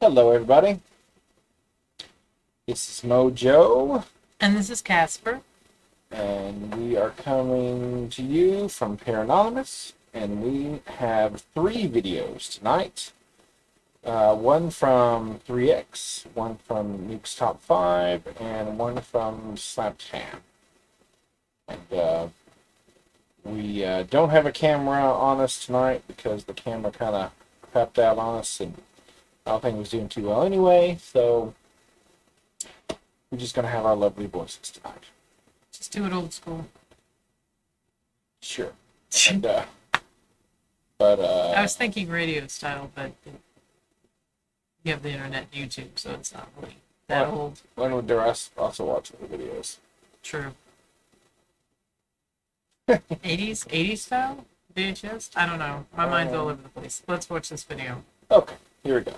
Hello, everybody. This is Mojo, And this is Casper. and we are coming to you from Paranormal, and we have three videos tonight. One from 3X, one from Nuke's Top 5, and one from Slaptan. And we don't have a camera on us tonight because the camera kind of crapped out on us, and I don't think it was doing too well anyway, so we're just going to have our lovely voices tonight. Just do it old school. Sure. And, but I was thinking radio style, but you have the internet and YouTube, so it's not really that old. when would there also watch the videos? True. 80s style? VHS? I don't know. My mind's all over the place. Let's watch this video. Okay, here we go.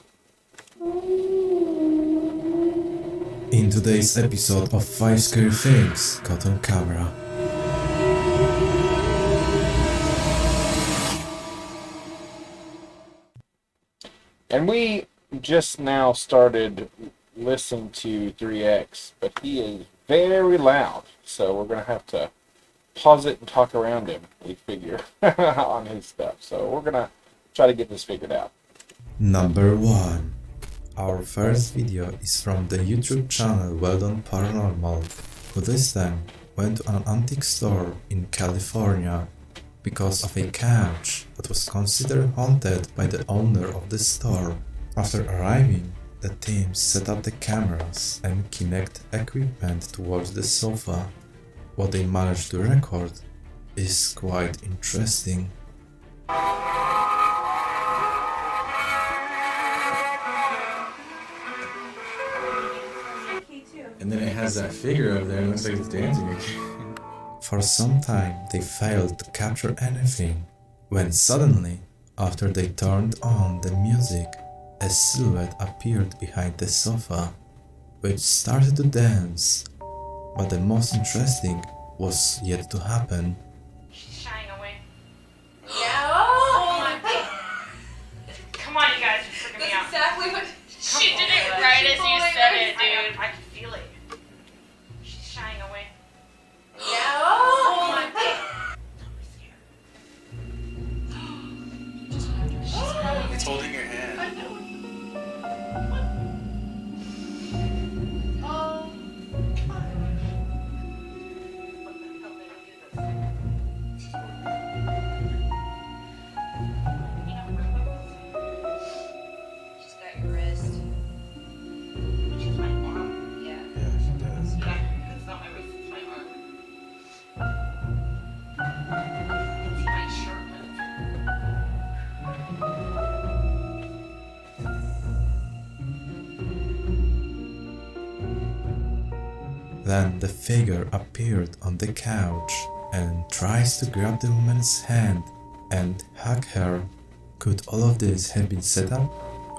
In today's episode of 5 Scary Things Caught on Camera. And we just now started listening to 3X, but he is very loud, so we're going to have to pause it and talk around him, we figure, on his stuff. So we're going to try to get this figured out. Number 1. Our first video is from the YouTube channel Well Done Paranormal, who this time went to an antique store in California because of a couch that was considered haunted by the owner of the store. After arriving, the team set up the cameras and Kinect equipment towards the sofa. What they managed to record is quite interesting. And then it has that figure up there, and it looks like it's dancing again. For some time they failed to capture anything, when suddenly, after they turned on the music, a silhouette appeared behind the sofa, which started to dance. But the most interesting was yet to happen. She's shying away. Yeah. Oh my god. Come on, you guys, you're freaking me out. Exactly what She did it right as you said it, dude. I can feel it. She's shying away. Yeah. Oh my god. It's holding your hand. She's got your wrist. She's my arm. Yeah. Yeah, she does. Yeah, it's not my wrist, it's my arm. You can see my shirt move. Then the figure appeared on the couch and tries to grab the woman's hand and hug her. Could all of this have been set up?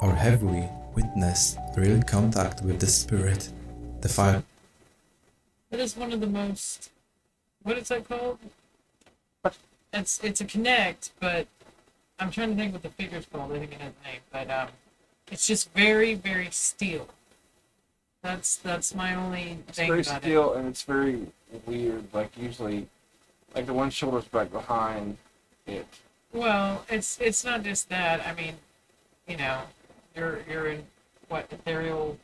Or have we witnessed real contact with the spirit? The file. That is one of the most... What is that called? It's a Connect, but I'm trying to think what the figure's called. I think it has a name, but it's just very, very steel. That's my only It's thing very about still, and it's very weird. Like, usually, like the one shoulder's back behind it. Well, it's not just that. I mean, you know, you're in what ethereal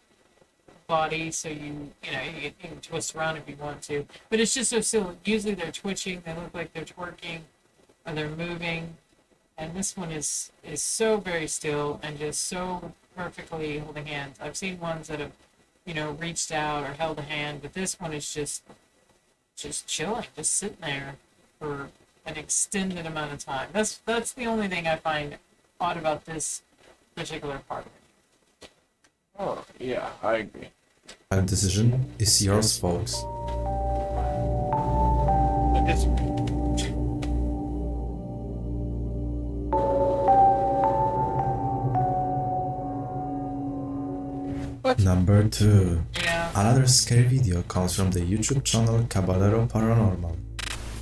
body, so you can twist around if you want to. But it's just so still. Usually they're twitching. They look like they're twerking, or they're moving. And this one is so very still and just so perfectly holding hands. I've seen ones that have, reached out or held a hand, but this one is just chilling, just sitting there for an extended amount of time. That's the only thing I find odd about this particular part of it. Oh, yeah, I agree. Final decision is yours, folks. I disagree. Number 2. Yeah. Another scary video comes from the YouTube channel Caballero Paranormal,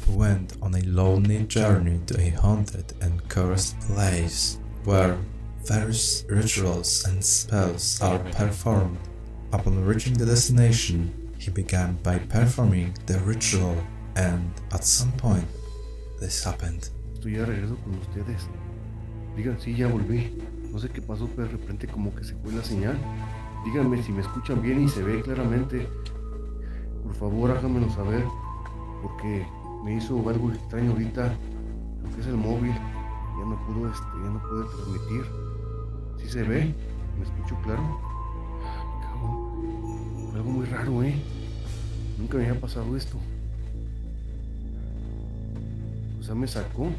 who went on a lonely journey to a haunted and cursed place where various rituals and spells are performed. Upon reaching the destination, he began by performing the ritual, and at some point, this happened. Estoy ya de regreso con ustedes. Digan, sí, ya volví. No sé qué pasó, pero de repente como que se fue la señal. Díganme si me escuchan bien y se ve claramente. Por favor, háganmelo saber, porque me hizo algo extraño ahorita. Lo que es el móvil. Ya no pude transmitir. ¿Sí se ve? ¿Me escucho claro? Cabrón. Fue algo muy raro, Nunca me había pasado esto. O sea, me sacó.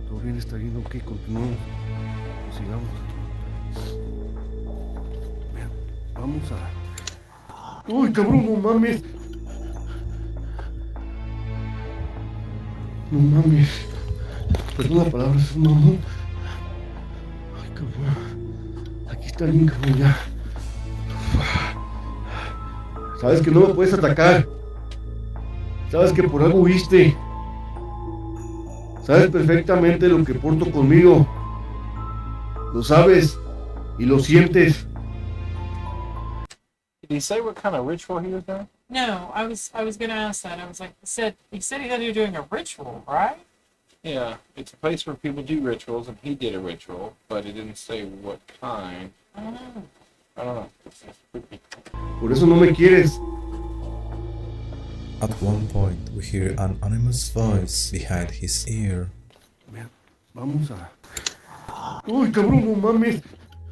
Todo bien, está bien, ok, continuamos. Pues sigamos. Vean, vamos a... ¡Uy, cabrón, no mames! No mames. Perdón la palabra, es un mamón. Ay, cabrón. Aquí está bien, cabrón, ya. Sabes que no me puedes atacar. Sabes que por algo huiste. Sabes perfectamente lo que porto conmigo. Lo sabes y lo sientes. Did he say what kind of ritual he was doing? No, I was gonna ask that. I was like, he said he was doing a ritual, right? Yeah, it's a place where people do rituals, and he did a ritual, but it didn't say what kind. I don't know. I don't know. It's creepy. Por eso no me quieres. At one point, we hear an anonymous voice behind his ear. Vean, vamos a... Uy, cabrón, no mames.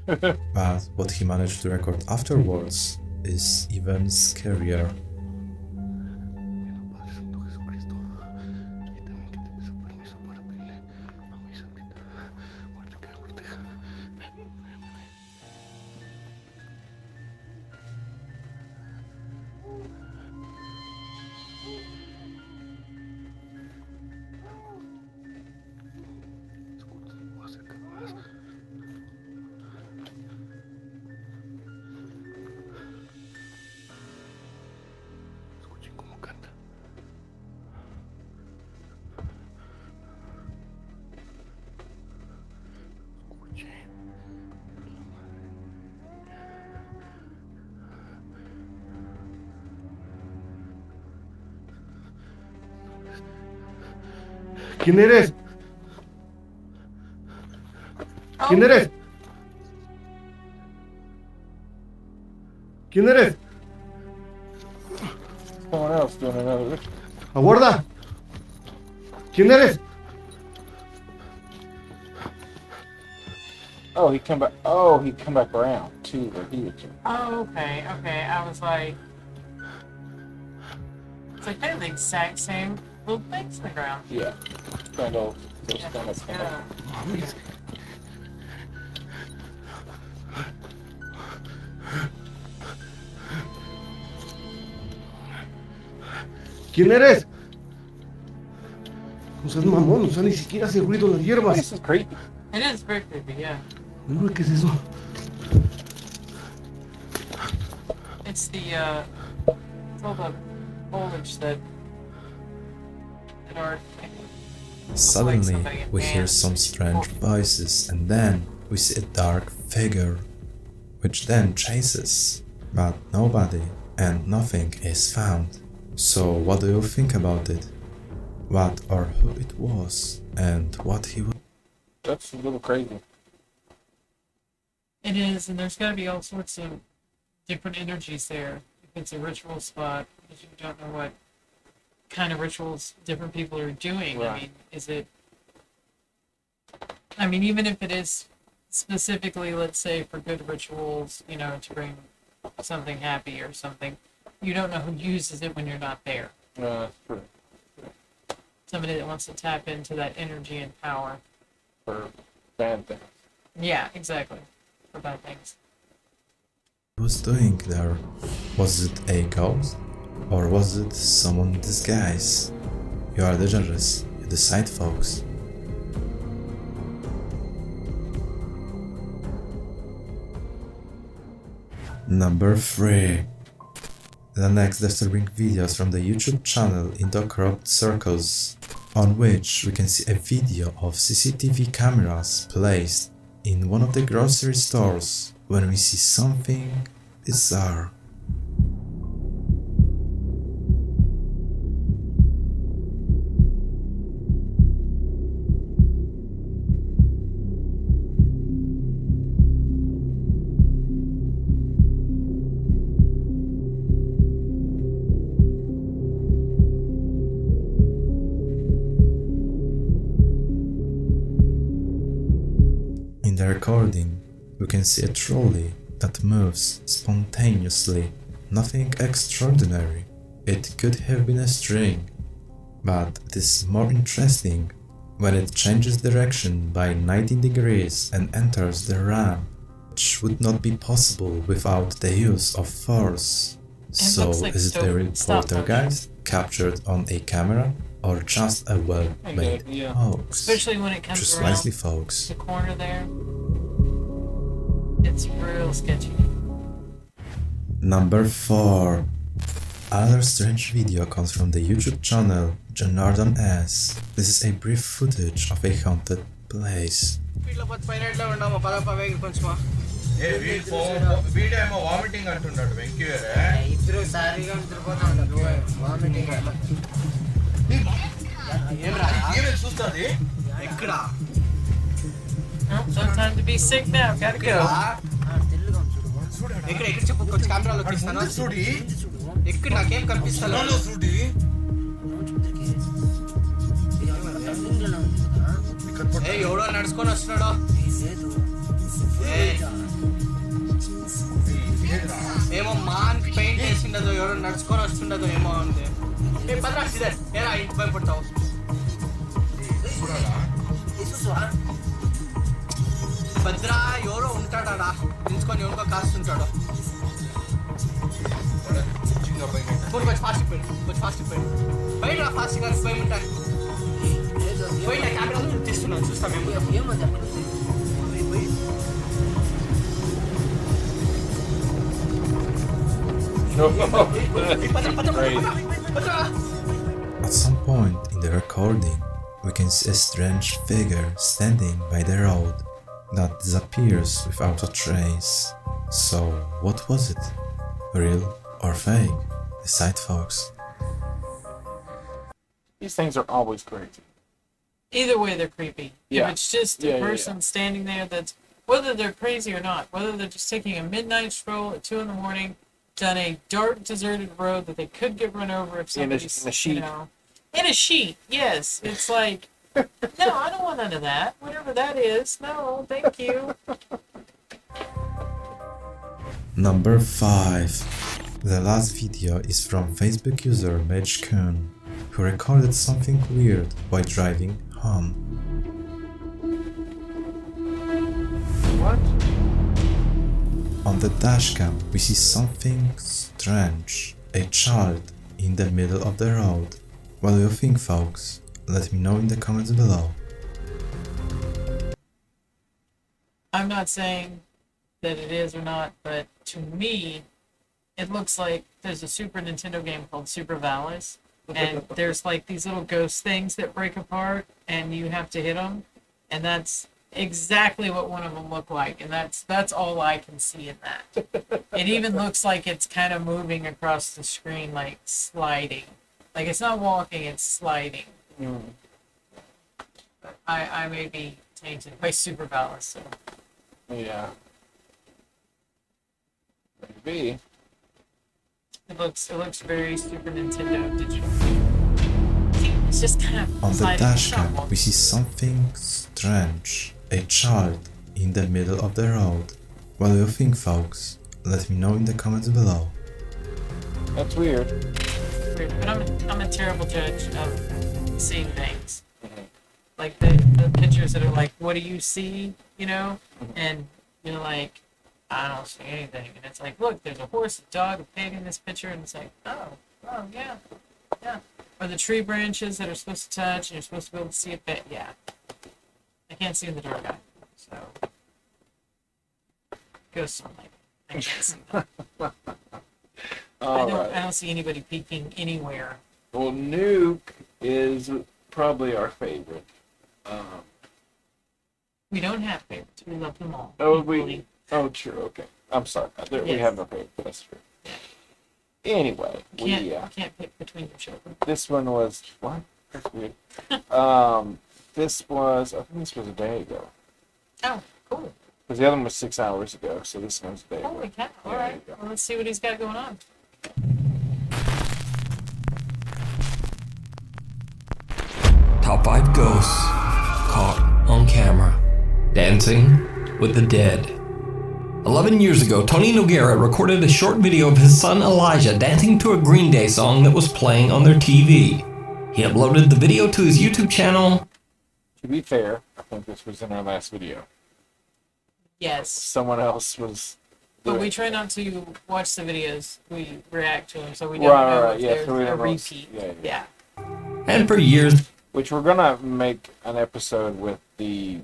But what he managed to record afterwards is even scarier. Padre Santo Jesucristo, y también que te pido permiso para pedirle a mi santita muerte que me proteja. Voy a acercar más. Escuchen cómo canta. Escuchen. La madre. ¿Quién eres? ¿Quién eres? ¿Quién eres? Someone else doing another ritual. ¡Aguarda! ¿Quién eres? Oh, he come back. Oh, he come back around to where he was. Oh, okay. I was like, it's like they're the exact same little things in the ground. Yeah. Kind of. Yeah. Kind of. ¿Quién eres? No seas mamón, o sea, ni siquiera hace ruido las hierbas. This is creepy. It is very creepy, yeah. Uy, ¿qué es eso? It's all the foliage that are. Suddenly, we hear some strange voices, and then we see a dark figure, which then chases, but nobody and nothing is found. So what do you think about it? What or who it was, and what he was? That's a little crazy. It is, and there's got to be all sorts of different energies there. If it's a ritual spot, because you don't know what kind of rituals different people are doing. Right. I mean, is it? I mean, even if it is specifically, let's say, for good rituals, you know, to bring something happy or something, you don't know who uses it when you're not there. That's true. Somebody that wants to tap into that energy and power. For bad things. Yeah, exactly. For bad things. Was doing there? Was it a ghost? Or was it someone in disguise? You are the judges, you decide, folks. Number 3. The next disturbing videos from the YouTube channel Into Corrupt Circles on which we can see a video of CCTV cameras placed in one of the grocery stores when we see something bizarre. In the recording, we can see a trolley that moves spontaneously, nothing extraordinary. It could have been a string, but it is more interesting when it changes direction by 90 degrees and enters the ramp, which would not be possible without the use of force. So looks like is it a real stop motion. poltergeist captured on a camera or just a well-made Yeah. hoax? Especially when it comes Precisely, around folks. the corner there. It's real sketchy. Number 4. Another strange video comes from the YouTube channel Jonathan S. This is a brief footage of a haunted place. వీడేమో vomiting అంటున్నాడు వెంకీ వేరే ఇద్దరు సారిగా నిద్రపోతాడు vomiting ఏమేమి చూస్తుంది ఎక్కడ Oh, so time to be sick now. Gotta go. తెల్లుగా చూడు ఇక్కడ ఎక్కడ చెప్పు కొంచెం కెమెరాలో తీస్తాను చూడి ఎక్కడ నాకేం కనిపిస్తా చూడి ఏ ఎవడో నడుచుకొని వస్తున్నాడో ఏమో మాన్ పెయింట్ వేసిండదో ఎవడో నడుచుకొని వస్తుండదో ఏమో ఉంది ఏ పదరా సిద్ధర్ ఏరా ఇంటి భయపడతావు భద్రా ఎవరో ఉంటాడా నిల్చుకొని ఎవరికో కాస్తుంటాడు కొంచెం ఫాస్ట్ పోయి కొంచెం ఫాస్ట్ పోయి బయట ఫాస్ట్ కానీ పోయి ఉంటాయి పోయి నా కెమెరా తీస్తున్నాను చూస్తాం ఏమంది అక్కడ At some point in the recording, we can see a strange figure standing by the road that disappears without a trace. So, what was it? Real or fake? Decide, folks. These things are always crazy. Either way, they're creepy. Yeah. If it's just a person standing there that's, whether they're crazy or not, whether they're just taking a midnight stroll at 2 a.m, down a dark, deserted road that they could get run over if somebody's, in a sheet. you know, in a sheet, yes. It's like, no, I don't want none of that. Whatever that is, no, thank you. Number 5. The last video is from Facebook user Mage Kun, who recorded something weird while driving home. What? On the dashcam, we see something strange. A child in the middle of the road. What do you think, folks? Let me know in the comments below. I'm not saying that it is or not, but to me, it looks like there's a Super Nintendo game called Super Vallis, and there's like these little ghost things that break apart, and you have to hit them, and that's exactly what one of them looked like, and that's all I can see in that. It even looks like it's kind of moving across the screen, like sliding, like it's not walking, it's sliding. But I may be tainted by Super Vallis, so. Yeah. Maybe. It looks very Super Nintendo digital. It's just kind of On the sliding. dashcam, we see something strange. A child in the middle of the road. What do you think, folks? Let me know in the comments below. That's weird. Weird, but I'm a terrible judge of seeing things. Like the pictures that are like, what do you see? You know, and you're like, I don't see anything, and it's like, look, there's a horse, a dog, a pig in this picture, and it's like, oh yeah. Or the tree branches that are supposed to touch, and you're supposed to be able to see it, but yeah. I can't see in the dark eye, so ghost sunlight. I can't see that. All I right. don't see anybody peeking anywhere. Well, Nuke is probably our favorite. We don't have favorites. We love them all. Oh, equally. true. Okay, I'm sorry. We Yes. have no favorite. That's true. Anyway, Can't pick between your children. this one was what? That's weird. This was I think this was a day ago. Oh, cool. Because the other one was 6 hours ago, so this one's a day ago. Holy cow. All Yeah, right. there you go. Well, let's see what he's got going on. Top 5 ghosts caught on camera dancing with the dead. 11 years ago, Tony Noguera recorded a short video of his son Elijah dancing to a Green Day song that was playing on their TV. He uploaded the video to his YouTube channel. To be fair, I think this was in our last video. Yes. Someone else was. But doing we it. try not to watch the videos. We react to them, so we don't Right, know right, if yeah, there's so we a don't know. repeat. Yeah. And for years, Which we're gonna make an episode with the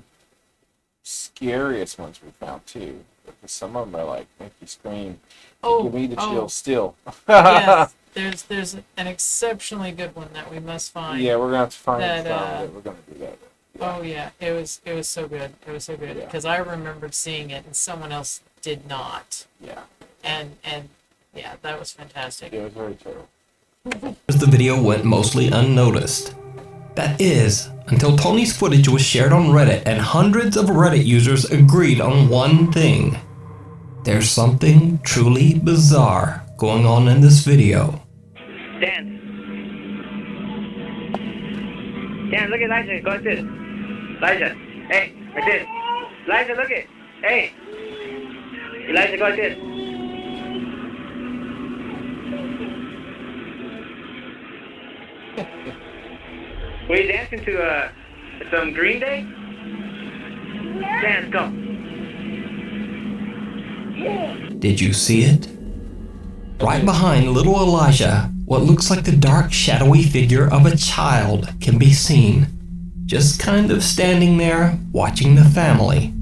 scariest ones we found too. Because some of them are like make you scream. Give me the chills still. Yes. There's an exceptionally good one that we must find. Yeah, we're gonna have to find that, it. We're gonna do that. Oh yeah, it was so good. It was so good Yeah. because I remembered seeing it and someone else did not. Yeah. And yeah, that was fantastic. It was very terrible. the video went mostly unnoticed. That is, until Tony's footage was shared on Reddit and hundreds of Reddit users agreed on one thing. There's something truly bizarre going on in this video. Dance. Dance, look at Elijah. Go like this. Elijah. Hey, like this. Elijah, look at. Hey. Elijah, go like this. Were you dancing to some Green Day? Dance, go. Did you see it? Right behind little Elijah, what looks like the dark, shadowy figure of a child can be seen, just kind of standing there watching the family.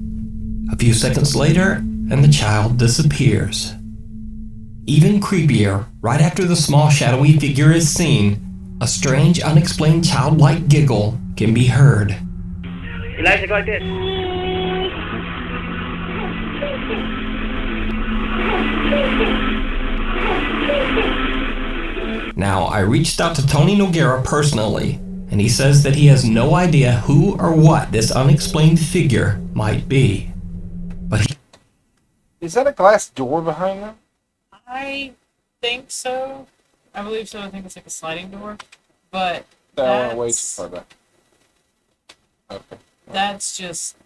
A few seconds later, and the child disappears. Even creepier, right after the small, shadowy figure is seen, a strange, unexplained childlike giggle can be heard. Elijah, go like this. Now, I reached out to Tony Noguera personally, and he says that he has no idea who or what this unexplained figure might be. But he Is that a glass door behind them? I think so. I believe so. I think it's like a sliding door. But That went way too that's, far back. Okay. that's just,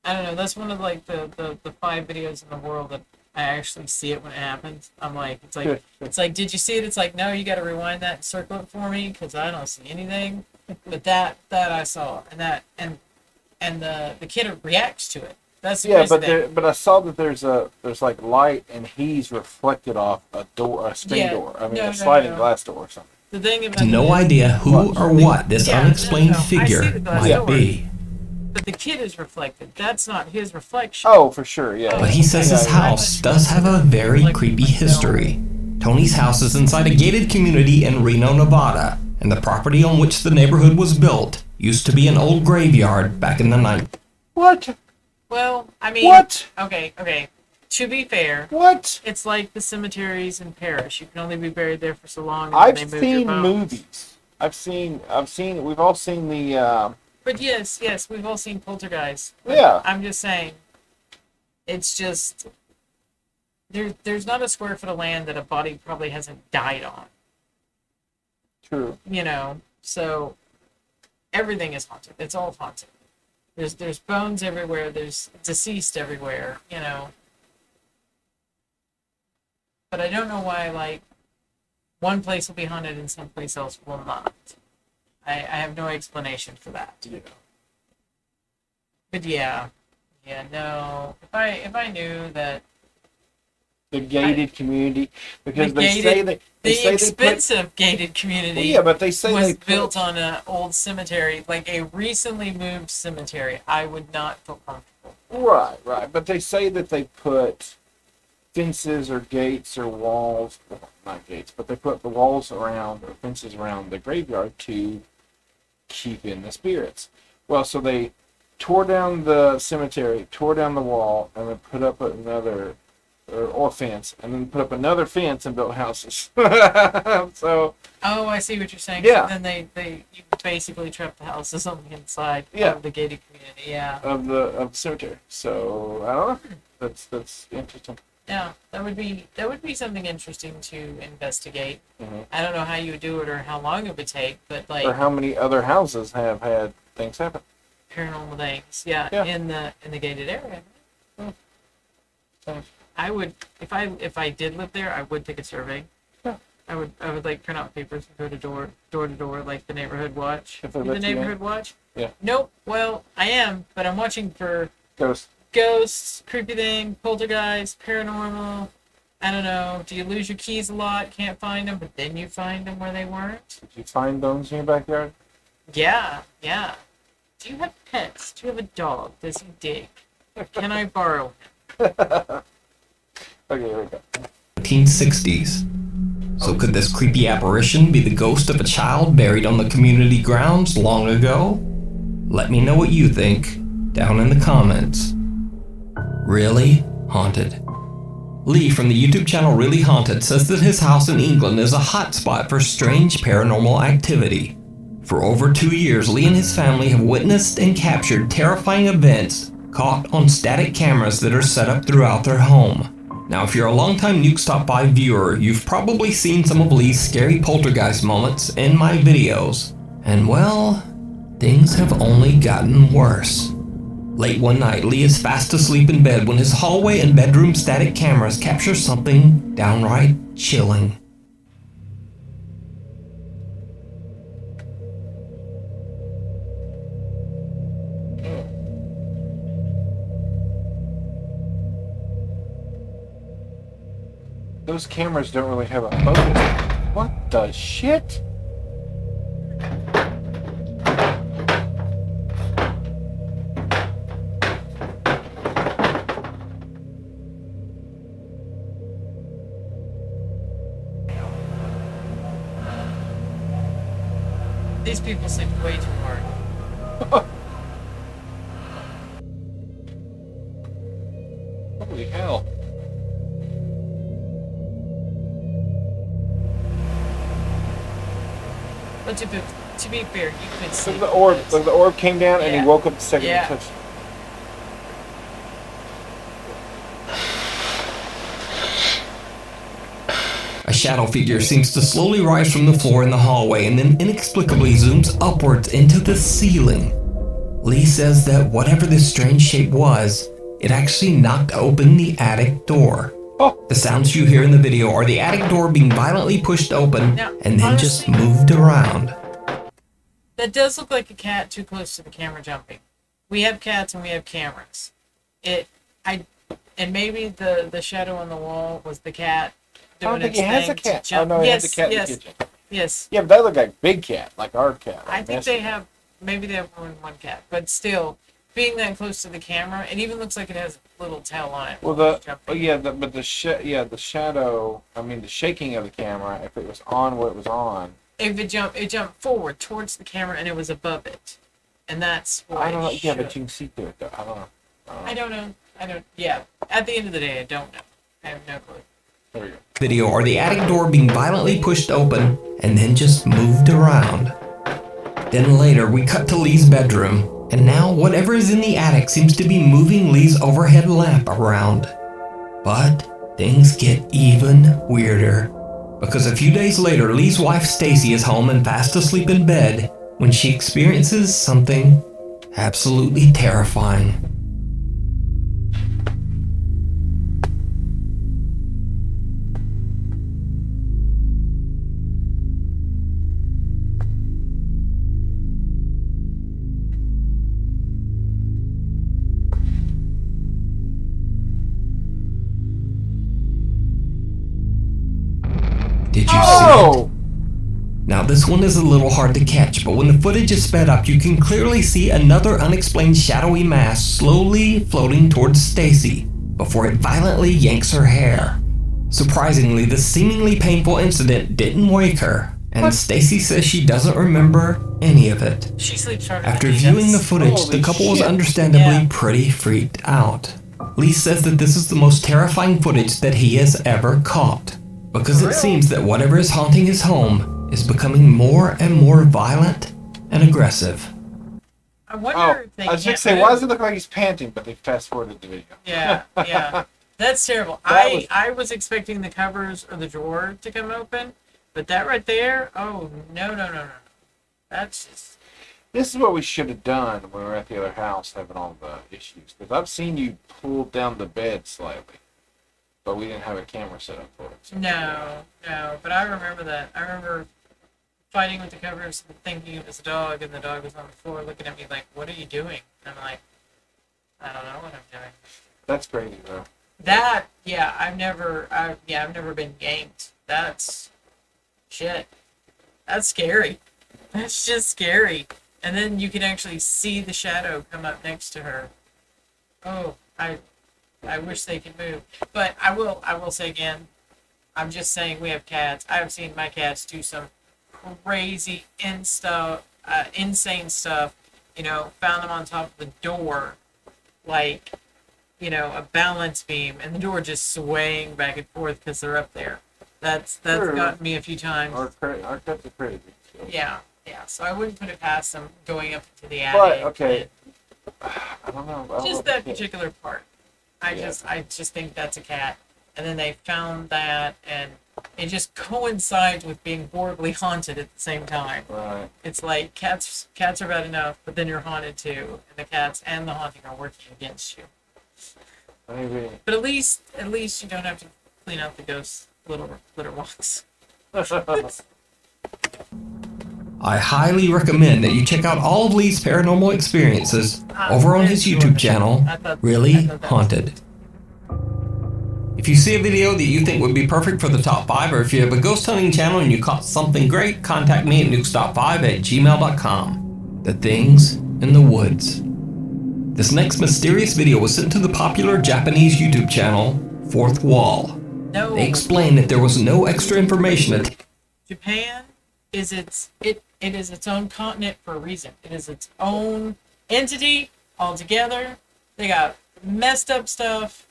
I don't know. That's one of like the 5 videos in the world that I actually see it when it happens. I'm like, it's like, did you see it? It's like, no, you got to rewind that and circle it for me because I don't see anything. But that I saw, and the kid reacts to it. That's the Yeah, crazy thing. but I saw that there's like light and he's reflected off a door, a screen Yeah. door. I mean, No, a sliding no. glass door or something. The thing about has no idea who or what this Yeah, unexplained no, I see figure the glass might door. be. But the kid is reflected. That's not his reflection. Oh, for sure, yeah. But he says his Yeah, house does have a very creepy history. Tony's house is inside a gated community in Reno, Nevada, and the property on which the neighborhood was built used to be an old graveyard back in the 90s. What? Well, I mean, What? Okay. To be fair, What? it's like the cemeteries in Paris. You can only be buried there for so long. And then they I've move your seen bones. movies. I've seen. We've all seen the. But yes, we've all seen Poltergeist. But Yeah. I'm just saying, it's just there's not a square foot of land that a body probably hasn't died on. True. You know, so everything is haunted. It's all haunted. There's bones everywhere. There's deceased everywhere. You know. But I don't know why, like, one place will be haunted and some place else will not. I have no explanation for that. Yeah. But yeah, no. If I knew that The gated community, because The they gated- say they the say expensive gated community Well, yeah, but they say was they put- built on an old cemetery, like a recently moved cemetery, I would not feel comfortable. Right. But they say that they put fences or gates or walls, well, not gates, but they put the walls around or fences around the graveyard to keep in the spirits. Well, so they tore down the cemetery, tore down the wall, and then put up another or fence, and then put up another fence and built houses. So. Oh, I see what you're saying. Yeah. So then they you basically trap the houses on the inside Yeah. of the gated community. Yeah. Of the cemetery. So I don't know. That's interesting. Yeah, that would be something interesting to investigate. Mm-hmm. I don't know how you would do it or how long it would take, but like Or how many other houses have had things happen. paranormal things, yeah, Yeah. in the gated area. So, I would if I did live there, I would take a survey. Yeah. I would like print out papers and go to door to door like the neighborhood watch. If they're The let you in? neighborhood watch? Yeah. Nope. Well, I am, but I'm watching for ghosts, creepy thing, poltergeist, paranormal. I don't know. Do you lose your keys a lot? Can't find them, but then you find them where they weren't? Did you find bones in your backyard? Yeah, yeah. Do you have pets? Do you have a dog? Does he dig? Can I borrow him? Okay, here we go. 1960s. So could this creepy apparition be the ghost of a child buried on the community grounds long ago? Let me know what you think down in the comments. Really Haunted. Lee from the YouTube channel Really Haunted says that his house in England is a hotspot for strange paranormal activity. For over 2 years, Lee and his family have witnessed and captured terrifying events caught on static cameras that are set up throughout their home. Now, if you're a longtime Nuke Stop By viewer, you've probably seen some of Lee's scary poltergeist moments in my videos. And well, things have only gotten worse. Late one night, Lee is fast asleep in bed when his hallway and bedroom static cameras capture something downright chilling. Those cameras don't really have a focus. What the shit? These people sleep way too hard. Holy hell. But to be fair, you could see The orb came down and Yeah. he woke up the second Yeah. he touched. A shadow figure seems to slowly rise from the floor in the hallway and then inexplicably zooms upwards into the ceiling. Lee says that whatever this strange shape was, it actually knocked open the attic door. The sounds you hear in the video are the attic door being violently pushed open Now, and then just honestly- moved around. That does look like a cat too close to the camera jumping. We have cats and we have cameras. And maybe the shadow on the wall was the cat I don't doing think its he has a thing to cat. Oh jump. no, he yes, has a cat yes, in the kitchen. yes. Yeah, but that look like big cat, like our cat. I think they have, maybe they have more than one cat, but still, being that close to the camera, it even looks like it has a little tail on it. Well, the shadow. I mean, the shaking of the camera. If it was on what it was on, If it jumped forward towards the camera and it was above it, and that's what I don't know. it Yeah, but should. you can see through it though. I don't know. I don't know. I don't. Yeah. At the end of the day, I don't know. I have no clue. There we go. Video are the attic door being violently pushed open and then just moved around. Then later we cut to Lee's bedroom, and now whatever is in the attic seems to be moving Lee's overhead lamp around. But things get even weirder, because a few days later Lee's wife Stacy is home and fast asleep in bed when she experiences something absolutely terrifying. Did you see it? Now this one is a little hard to catch, but when the footage is sped up, you can clearly see another unexplained shadowy mass slowly floating towards Stacy before it violently yanks her hair. Surprisingly, this seemingly painful incident didn't wake her, and Stacy says she doesn't remember any of it. She sleeps harder After than he viewing the does. footage, Holy the couple was shit. understandably Yeah. pretty freaked out. Lee says that this is the most terrifying footage that he has ever caught, because it seems that whatever is haunting his home is becoming more and more violent and aggressive. I wonder Oh, if they I was can't just saying, move. why does it look like he's panting? But they fast forwarded the video. Yeah, yeah. That's terrible. That I was expecting the covers or the drawer to come open, but that right there, oh, no. That's just... This is what we should have done when we were at the other house having all the issues. Because I've seen you pull down the bed slightly, but we didn't have a camera set up for it. So. No, but I remember that. I remember fighting with the covers and thinking it was a dog, and the dog was on the floor looking at me like, what are you doing? And I'm like, I don't know what I'm doing. That's crazy, though. That, yeah, I've never been yanked. That's shit. That's scary. That's just scary. And then you can actually see the shadow come up next to her. Oh, I wish they could move. But I will say again, I'm just saying we have cats. I have seen my cats do some crazy insane stuff. You know, found them on top of the door, like, you know, a balance beam, and the door just swaying back and forth because they're up there. That's Sure. gotten me a few times. Our cats are crazy. So. Yeah. So I wouldn't put it past them going up into the But, attic. okay. I don't know. I don't Just know that if it's- particular part. I just think that's a cat. And then they found that, and it just coincides with being horribly haunted at the same time. Right. It's like cats are bad enough, but then you're haunted too, and the cats and the haunting are working against you. Maybe. But at least you don't have to clean out the ghosts' litter box. I highly recommend that you check out all of Lee's paranormal experiences over on his YouTube channel, Really Haunted. If you see a video that you think would be perfect for the top 5, or if you have a ghost hunting channel and you caught something great, contact me at nukestop5@gmail.com. The Things in the Woods. This next mysterious video was sent to the popular Japanese YouTube channel, Fourth Wall. No. They explained that there was no extra information. Japan is it is its own continent for a reason. It is its own entity altogether. They got messed up stuff.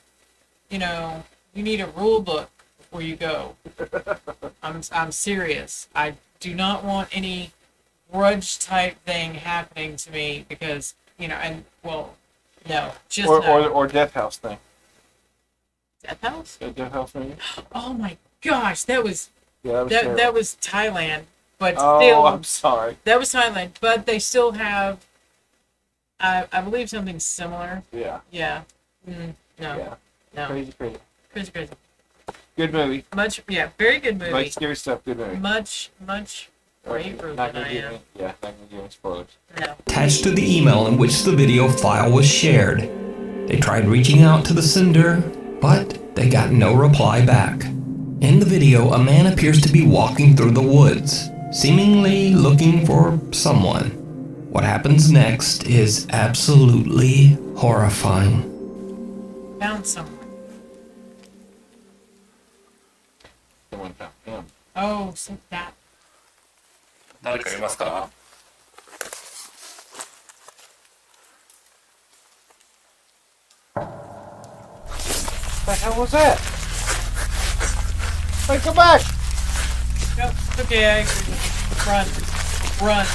You know, you need a rule book before you go. I'm serious. I do not want any grudge type thing happening to me because, you know, and well, no, just no. or Death House thing. Death House? The Death House thing. Oh my gosh, that was Yeah, that was Thailand, but Oh, still, I'm sorry. that was Thailand, but they still have, I believe something similar. Yeah. Yeah. No. Yeah. No. Crazy. Crazy. Good movie. Very good movie. Like scary stuff. Good movie. Much braver Not than gonna I give am. me. Yeah, not gonna give any spoilers. No. Attached to the email in which the video file was shared. They tried reaching out to the sender, but they got no reply back. In the video, a man appears to be walking through the woods, seemingly looking for someone. What happens next is absolutely horrifying. Found someone. Someone found him. Oh, so that. 誰かいますか What the hell was that? Hey, come back! No, it's okay, I agree with you. Run.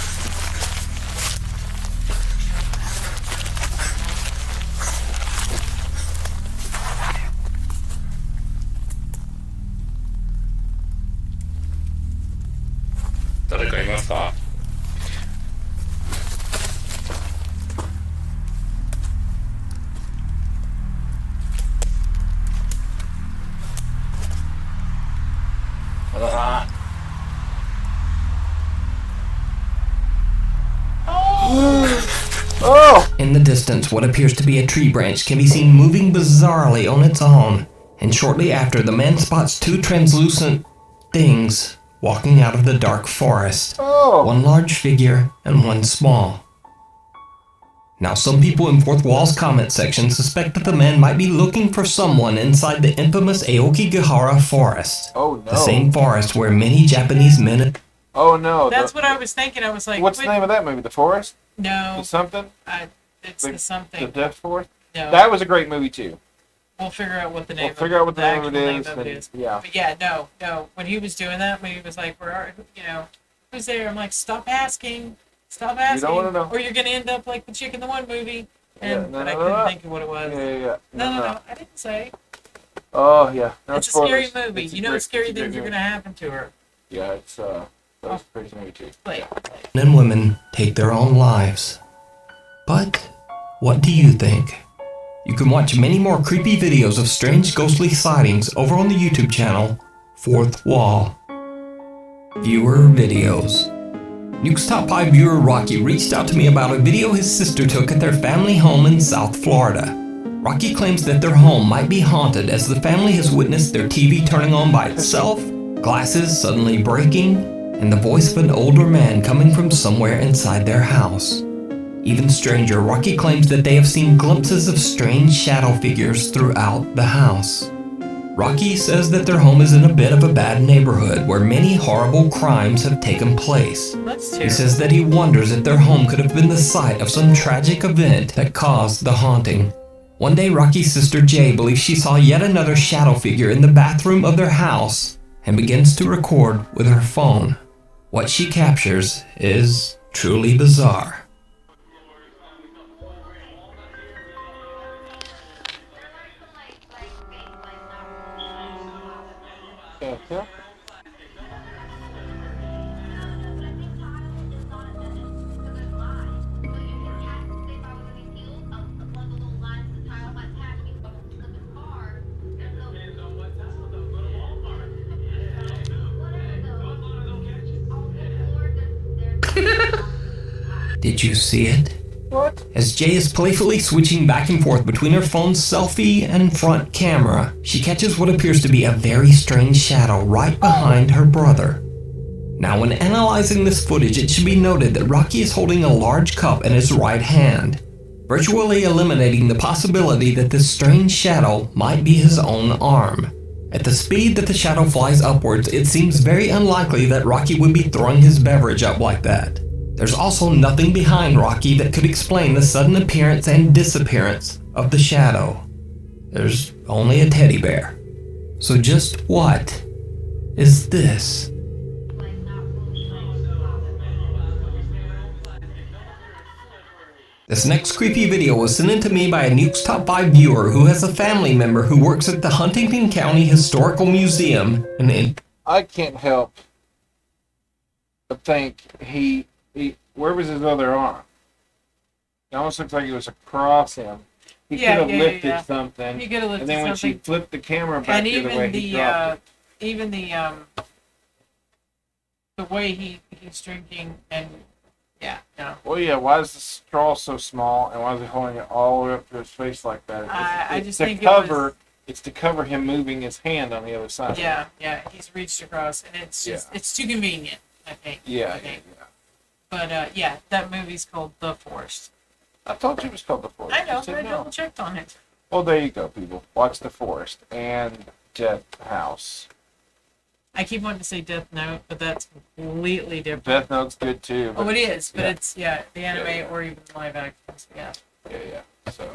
誰かいますか Oh! In the distance, what appears to be a tree branch can be seen moving bizarrely on its own, and shortly after, the man spots two translucent things walking out of the dark forest. Oh! One large figure and one small. Now, some people in Fourth Wall's comment section suspect that the man might be looking for someone inside the infamous Aokigahara forest. Oh no. The same forest where many Japanese men... Oh no. That's what I was thinking. I was like, what's the name of that movie? The Forest? No. The something? It's the something. The Death Forest? No. That was a great movie too. We'll figure out what the name. We'll figure out what the name actual of it is. Yeah. But yeah, no. When he was doing that, when he was like, who's there? I'm like, stop asking. Stop asking. You don't want to know. Or you're gonna end up like the chick in the one movie. And Yeah, but I couldn't think of what it was. Yeah. No. I didn't say. Oh yeah. No It's a scary spoilers. movie. It's a You know, great- scary it's a things great are movie. gonna happen to her. Yeah, it's that was a crazy movie too. Play. Men and women take their own lives. But what do you think? You can watch many more creepy videos of strange ghostly sightings over on the YouTube channel Fourth Wall. Viewer videos. Nuke's Top 5 viewer Rocky reached out to me about a video his sister took at their family home in South Florida. Rocky claims that their home might be haunted as the family has witnessed their TV turning on by itself, glasses suddenly breaking, and the voice of an older man coming from somewhere inside their house. Even stranger, Rocky claims that they have seen glimpses of strange shadow figures throughout the house. Rocky says that their home is in a bit of a bad neighborhood where many horrible crimes have taken place. He says that he wonders if their home could have been the site of some tragic event that caused the haunting. One day, Rocky's sister Jay believes she saw yet another shadow figure in the bathroom of their house and begins to record with her phone. What she captures is truly bizarre. Yeah. Did you see it? What? As Jay is playfully switching back and forth between her phone's selfie and front camera, she catches what appears to be a very strange shadow right behind her brother. Now, when analyzing this footage, it should be noted that Rocky is holding a large cup in his right hand, virtually eliminating the possibility that this strange shadow might be his own arm. At the speed that the shadow flies upwards, it seems very unlikely that Rocky would be throwing his beverage up like that. There's also nothing behind Rocky that could explain the sudden appearance and disappearance of the shadow. There's only a teddy bear. So just what is this? This next creepy video was sent in to me by a Nuke's Top 5 viewer who has a family member who works at the Huntington County Historical Museum in I can't help but think he where was his other arm? It almost looks like it was across him. He could have lifted something. He could have lifted and then when something. she flipped the camera back And the other way, he dropped it. even the way he's drinking and Well, yeah. Why is the straw so small, and why is he holding it all the way up to his face like that? I It's just to think cover. It's to cover him moving his hand on the other side. Yeah, he's reached across, and it's just it's too convenient, I think. Yeah. But that movie's called The Forest. I told you it was called The Forest. I know, You said I no. double checked on it. Well, there you go, people. Watch The Forest and Death House. I keep wanting to say Death Note, but that's completely different. Death Note's good too. Oh, it is, but yeah. it's the anime or even live action. So, Yeah. So here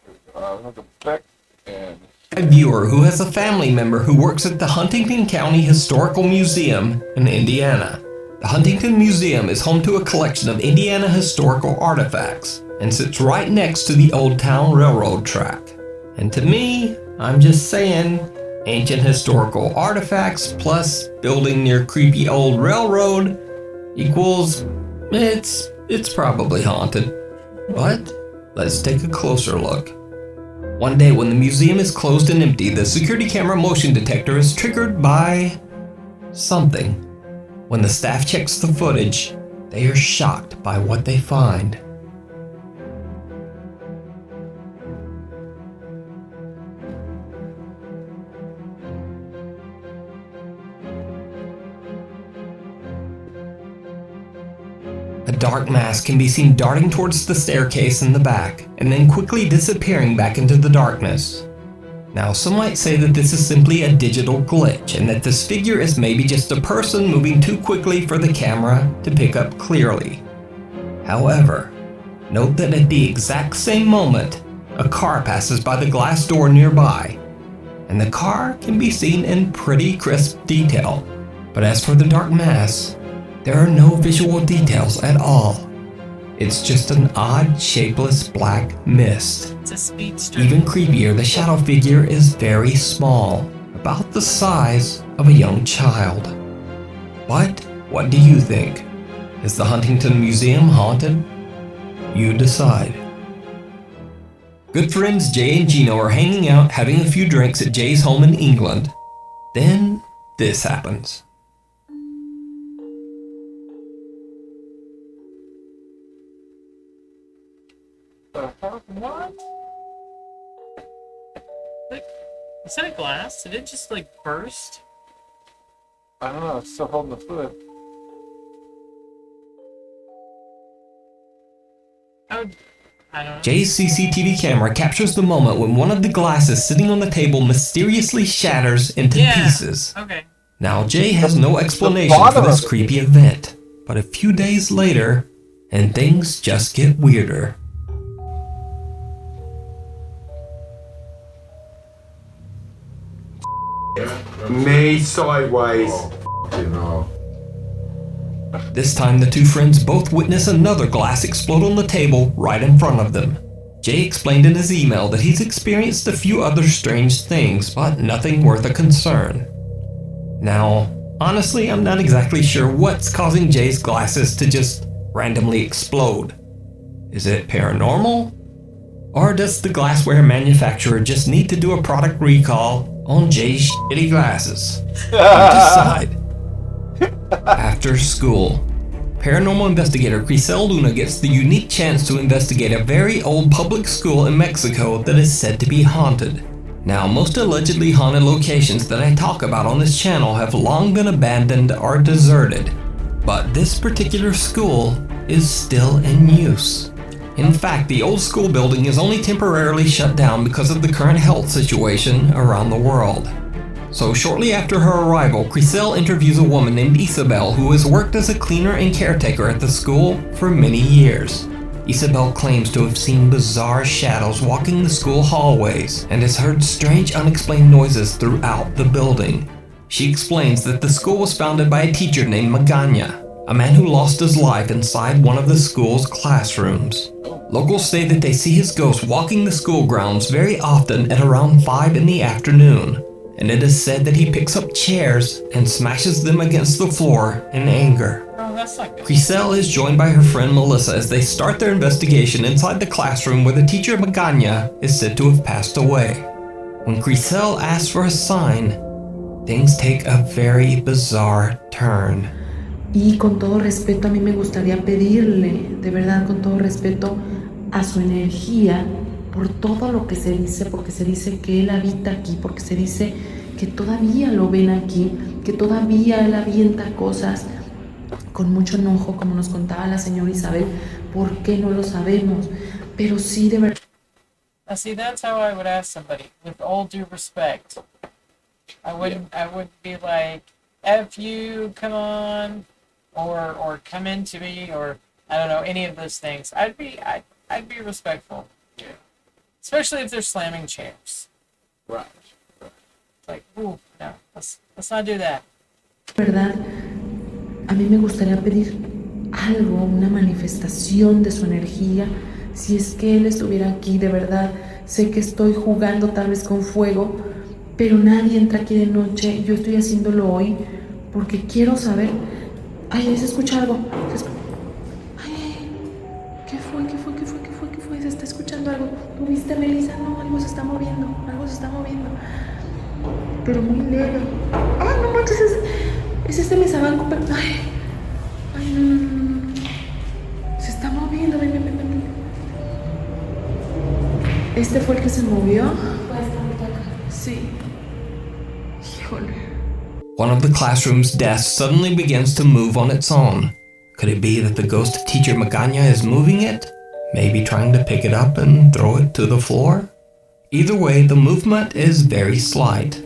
we go. I'm gonna go back and. a viewer who has a family member who works at the Huntington County Historical Museum in Indiana. The Huntington Museum is home to a collection of Indiana historical artifacts and sits right next to the Old Town Railroad track. And to me, I'm just saying, ancient historical artifacts plus building near creepy old railroad equals it's probably haunted. But let's take a closer look. One day when the museum is closed and empty, the security camera motion detector is triggered by something. When the staff checks the footage, they are shocked by what they find. A dark mass can be seen darting towards the staircase in the back, and then quickly disappearing back into the darkness. Now, some might say that this is simply a digital glitch and that this figure is maybe just a person moving too quickly for the camera to pick up clearly. However, note that at the exact same moment, a car passes by the glass door nearby, and the car can be seen in pretty crisp detail. But as for the dark mass, there are no visual details at all. It's just an odd, shapeless black mist. It's a speedster. Even creepier, the shadow figure is very small, about the size of a young child. But what do you think? Is the Huntington Museum haunted? You decide. Good friends Jay and Gino are hanging out having a few drinks at Jay's home in England. Then this happens. What? Like, is that a glass? Did it just like burst? I don't know. It's still holding the fluid. I don't know. Jay's CCTV camera captures the moment when one of the glasses sitting on the table mysteriously shatters into pieces. Okay. Now, Jay has no explanation for this creepy event, but a few days later, and things just get weirder. Made sideways. This time, the two friends both witness another glass explode on the table right in front of them. Jay explained in his email that he's experienced a few other strange things, but nothing worth a concern. Now, honestly, I'm not exactly sure what's causing Jay's glasses to just randomly explode. Is it paranormal? Or does the glassware manufacturer just need to do a product recall on Jay's shitty glasses? You decide. After school, paranormal investigator Crisel Luna gets the unique chance to investigate a very old public school in Mexico that is said to be haunted. Now, most allegedly haunted locations that I talk about on this channel have long been abandoned or deserted, but this particular school is still in use. In fact, the old school building is only temporarily shut down because of the current health situation around the world. So shortly after her arrival, Crisel interviews a woman named Isabel who has worked as a cleaner and caretaker at the school for many years. Isabel claims to have seen bizarre shadows walking the school hallways and has heard strange unexplained noises throughout the building. She explains that the school was founded by a teacher named Magana, a man who lost his life inside one of the school's classrooms. Locals say that they see his ghost walking the school grounds very often at around 5 in the afternoon, and it is said that he picks up chairs and smashes them against the floor in anger. Oh, that's not good. Crisel is joined by her friend Melissa as they start their investigation inside the classroom where the teacher Magana is said to have passed away. When Crisel asks for a sign, things take a very bizarre turn. Y con todo respeto, a mí me gustaría pedirle, de verdad, con todo respeto, a su energía, por todo lo que se dice, porque se dice que él habita aquí, porque se dice que todavía lo ven aquí, que todavía él avienta cosas con mucho enojo, como nos contaba la señora Isabel. ¿Por qué no lo sabemos? Pero sí, de verdad. See, that's how I would ask somebody, with all due respect. I wouldn't be like, F you, come on, or come into me, or I don't know, any of those things. I'd be respectful. Yeah. Especially if they're slamming chairs. Right. It's like, ooh, no, let's not do that. De verdad, a mí me gustaría pedir algo, una manifestación de su energía. Si es que él estuviera aquí, de verdad, sé que estoy jugando tal vez con fuego, pero nadie entra aquí de noche. Yo estoy haciéndolo hoy porque quiero saber. Ay, ahí se escucha algo. Ay, ¿qué fue? Se está escuchando algo. ¿Tú viste, Melissa? No, algo se está moviendo. Pero muy leve. Ay, no manches, es este mesabanco. Ay, no. Se está moviendo, ven. ¿Este fue el que se movió? Sí. Híjole. One of the classroom's desks suddenly begins to move on its own. Could it be that the ghost of teacher Magana is moving it? Maybe trying to pick it up and throw it to the floor? Either way, the movement is very slight.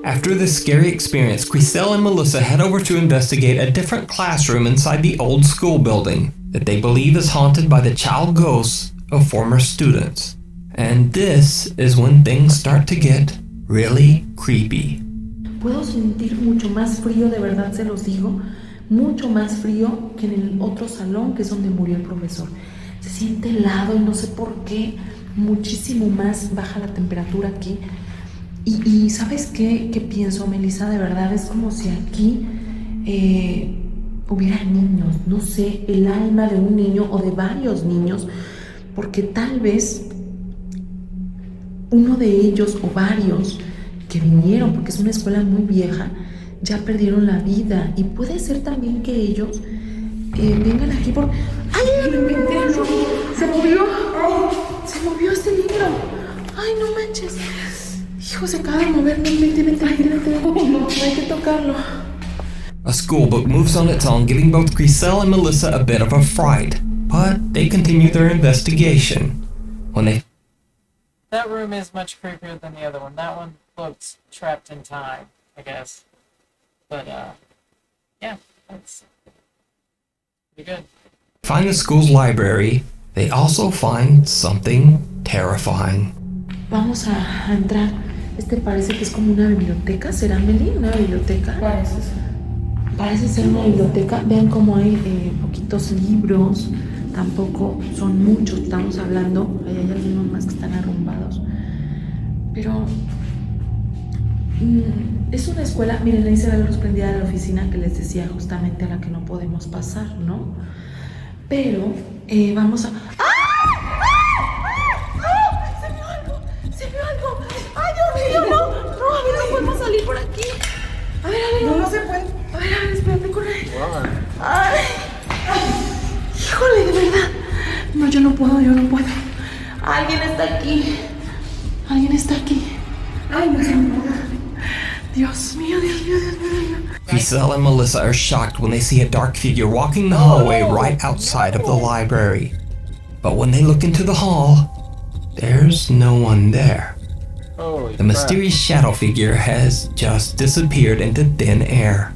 After this scary experience, Griselle and Melissa head over to investigate a different classroom inside the old school building that they believe is haunted by the child ghosts of former students. And this is when things start to get really creepy. Puedo sentir mucho más frío, de verdad se los digo, mucho más frío que en el otro salón, que es donde murió el profesor. Se siente helado y no sé por qué, muchísimo más baja la temperatura aquí. Y ¿sabes qué pienso, Melissa? De verdad es como si aquí hubiera niños, no sé, el alma de un niño o de varios niños, porque tal vez uno de ellos o varios que vinieron, porque es una escuela muy vieja, ya perdieron la vida. Y puede ser también que ellos vengan aquí por... ¡Ay, no me entiendo! ¡Se movió! ¡Se movió este libro! ¡Ay, no manches! Hijo, se acaba de mover. Vente. No hay que tocarlo. A school book moves on its own, giving both Griselle and Melissa a bit of a fright, but they continue their investigation. When they... That room is much creepier than the other one. That one looks trapped in time, I guess. But, yeah, that's pretty good. Find the school's library, they also find something terrifying. Vamos a entrar. Este parece que es como una biblioteca. ¿Será, Meli? ¿Una biblioteca? Parece ser una biblioteca. Vean cómo hay poquitos libros. Tampoco son muchos, estamos hablando. Hay algunos más que están arrumbados. Pero es una escuela. Miren, ahí se ve la luz prendida de la oficina que les decía, justamente a la que no podemos pasar, ¿no? Pero vamos a... ¡Ah! ¡Se vio algo! ¡Ay, Dios mío! No, a ver, no podemos salir por aquí. A ver. No se puede. A ver, espérate, corre. ¡Ay! Híjole, de verdad. No, yo no puedo. Alguien está aquí. Ay, no se me puede. Dios mío. Griselle and Melissa are shocked when they see a dark figure walking the hallway right outside of the library. But when they look into the hall, there's no one there. The mysterious shadow figure has just disappeared into thin air.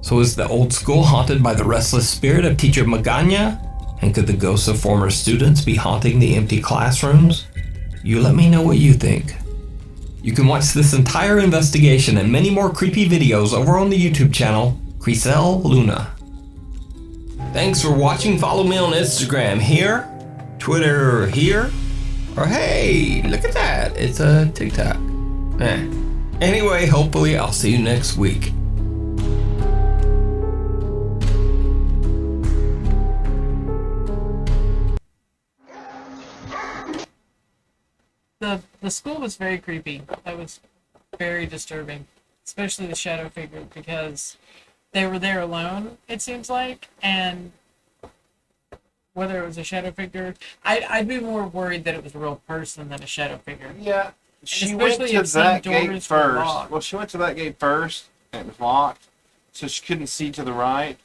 So is the old school haunted by the restless spirit of teacher Magana? And could the ghosts of former students be haunting the empty classrooms? You let me know what you think. You can watch this entire investigation and many more creepy videos over on the YouTube channel, Griselle Luna. Thanks for watching. Follow me on Instagram here, Twitter here, or hey, look at that, it's a TikTok. Anyway, hopefully I'll see you next week. The school was very creepy. That was very disturbing, especially the shadow figure, because they were there alone, it seems like, and whether it was a shadow figure, I'd be more worried that it was a real person than a shadow figure. Yeah, she And went especially to if some that gate doors were first. locked. Well, she went to that gate first, and it was locked, so she couldn't see to the right.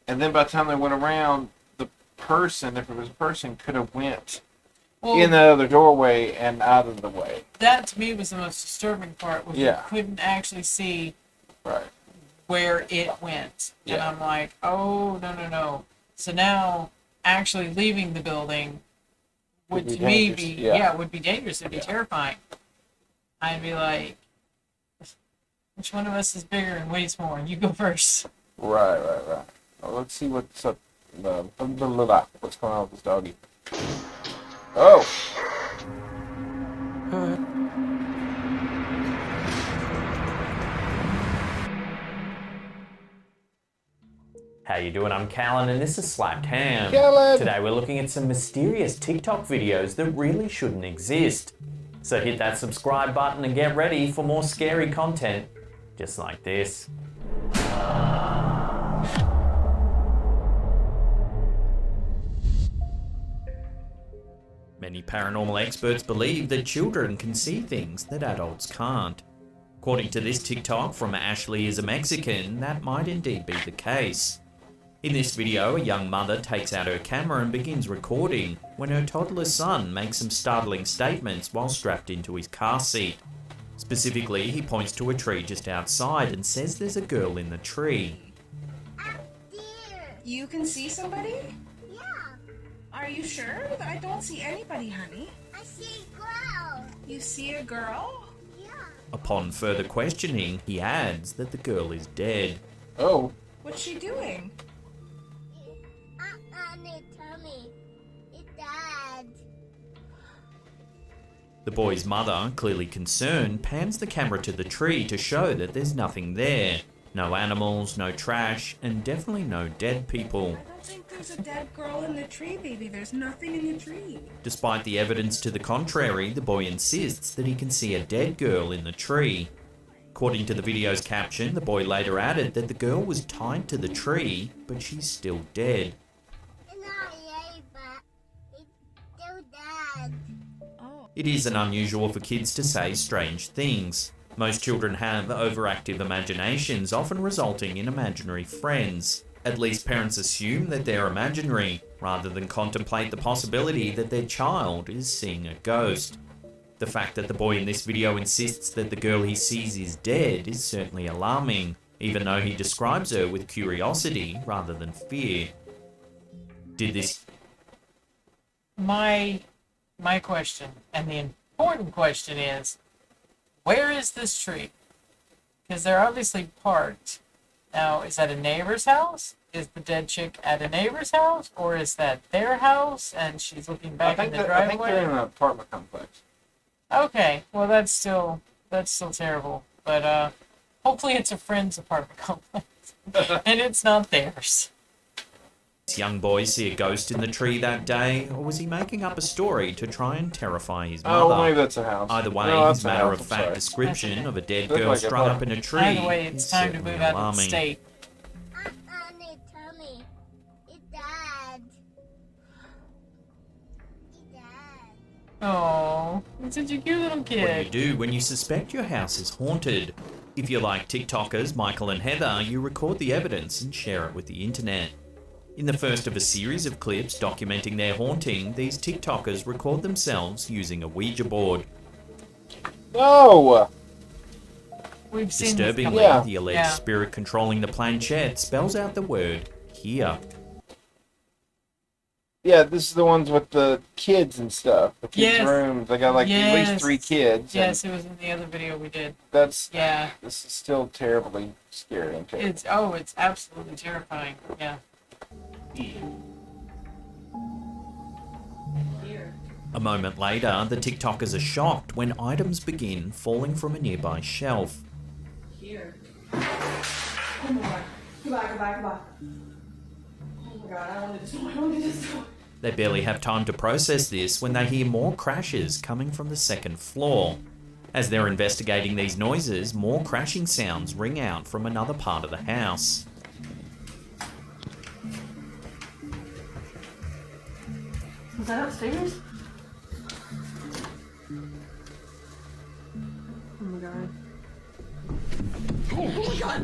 And then by the time they went around, the person, if it was a person, could have went in the other doorway and out of the way. That to me was the most disturbing part. Was you couldn't actually see where it went, and I'm like, oh no. So now actually leaving the building would to me be would be dangerous. It'd be terrifying. I'd be like, which one of us is bigger and weighs more? You go first. Right. Well, let's see what's up. What's going on with this doggy? Oh. How you doing? I'm Callan and this is Slapped Ham. Callan! Today we're looking at some mysterious TikTok videos that really shouldn't exist. So hit that subscribe button and get ready for more scary content just like this. Many paranormal experts believe that children can see things that adults can't. According to this TikTok from Ashley is a Mexican, that might indeed be the case. In this video, a young mother takes out her camera and begins recording when her toddler son makes some startling statements while strapped into his car seat. Specifically, he points to a tree just outside and says there's a girl in the tree. You can see somebody? Yeah. Are you sure? I don't see anybody, honey. I see a girl. You see a girl? Yeah. Upon further questioning, he adds that the girl is dead. Oh. What's she doing? Tell me. It's Dad. The boy's mother, clearly concerned, pans the camera to the tree to show that there's nothing there. No animals, no trash, and definitely no dead people. I don't think there's a dead girl in the tree, baby. There's nothing in the tree. Despite the evidence to the contrary, the boy insists that he can see a dead girl in the tree. According to the video's caption, the boy later added that the girl was tied to the tree, but she's still dead. It isn't unusual for kids to say strange things. Most children have overactive imaginations, often resulting in imaginary friends. At least parents assume that they're imaginary, rather than contemplate the possibility that their child is seeing a ghost. The fact that the boy in this video insists that the girl he sees is dead is certainly alarming, even though he describes her with curiosity rather than fear. Did this... My question, and the important question is, where is this tree? Because they're obviously parked. Now, is that a neighbor's house? Is the dead chick at a neighbor's house? Or is that their house and she's looking back in the driveway? I think they're in an apartment complex. Okay, well that's still terrible. But hopefully it's a friend's apartment complex. And it's not theirs. This young boy see a ghost in the tree that day, or was he making up a story to try and terrify his mother? Oh, well, maybe that's a house. Either way, No, his that's a matter-of-fact house, description of a dead Looked girl like a strung up park. in a tree Either way, it's is time to certainly move out of the alarming. state. Tell me. It's Dad. It's Dad. Oh, it's such a cute little kid. What do you do when you suspect your house is haunted? If you're like TikTokers Michael and Heather, you record the evidence and share it with the internet. In the first of a series of clips documenting their haunting, these TikTokers record themselves using a Ouija board. No! We've seen Disturbingly, this the alleged spirit controlling the planchette spells out the word here. Yeah, this is the ones with the kids and stuff. The kids' rooms. They got like at least 3 kids. Yes, it was in the other video we did. This is still terribly scary and terrible. It's absolutely terrifying. Yeah. A moment later, the TikTokers are shocked when items begin falling from a nearby shelf. Here. Oh my god. Goodbye. Oh my god, I don't want to do this. They barely have time to process this when they hear more crashes coming from the second floor. As they're investigating these noises, more crashing sounds ring out from another part of the house. Was that upstairs? Oh my god. Oh my god!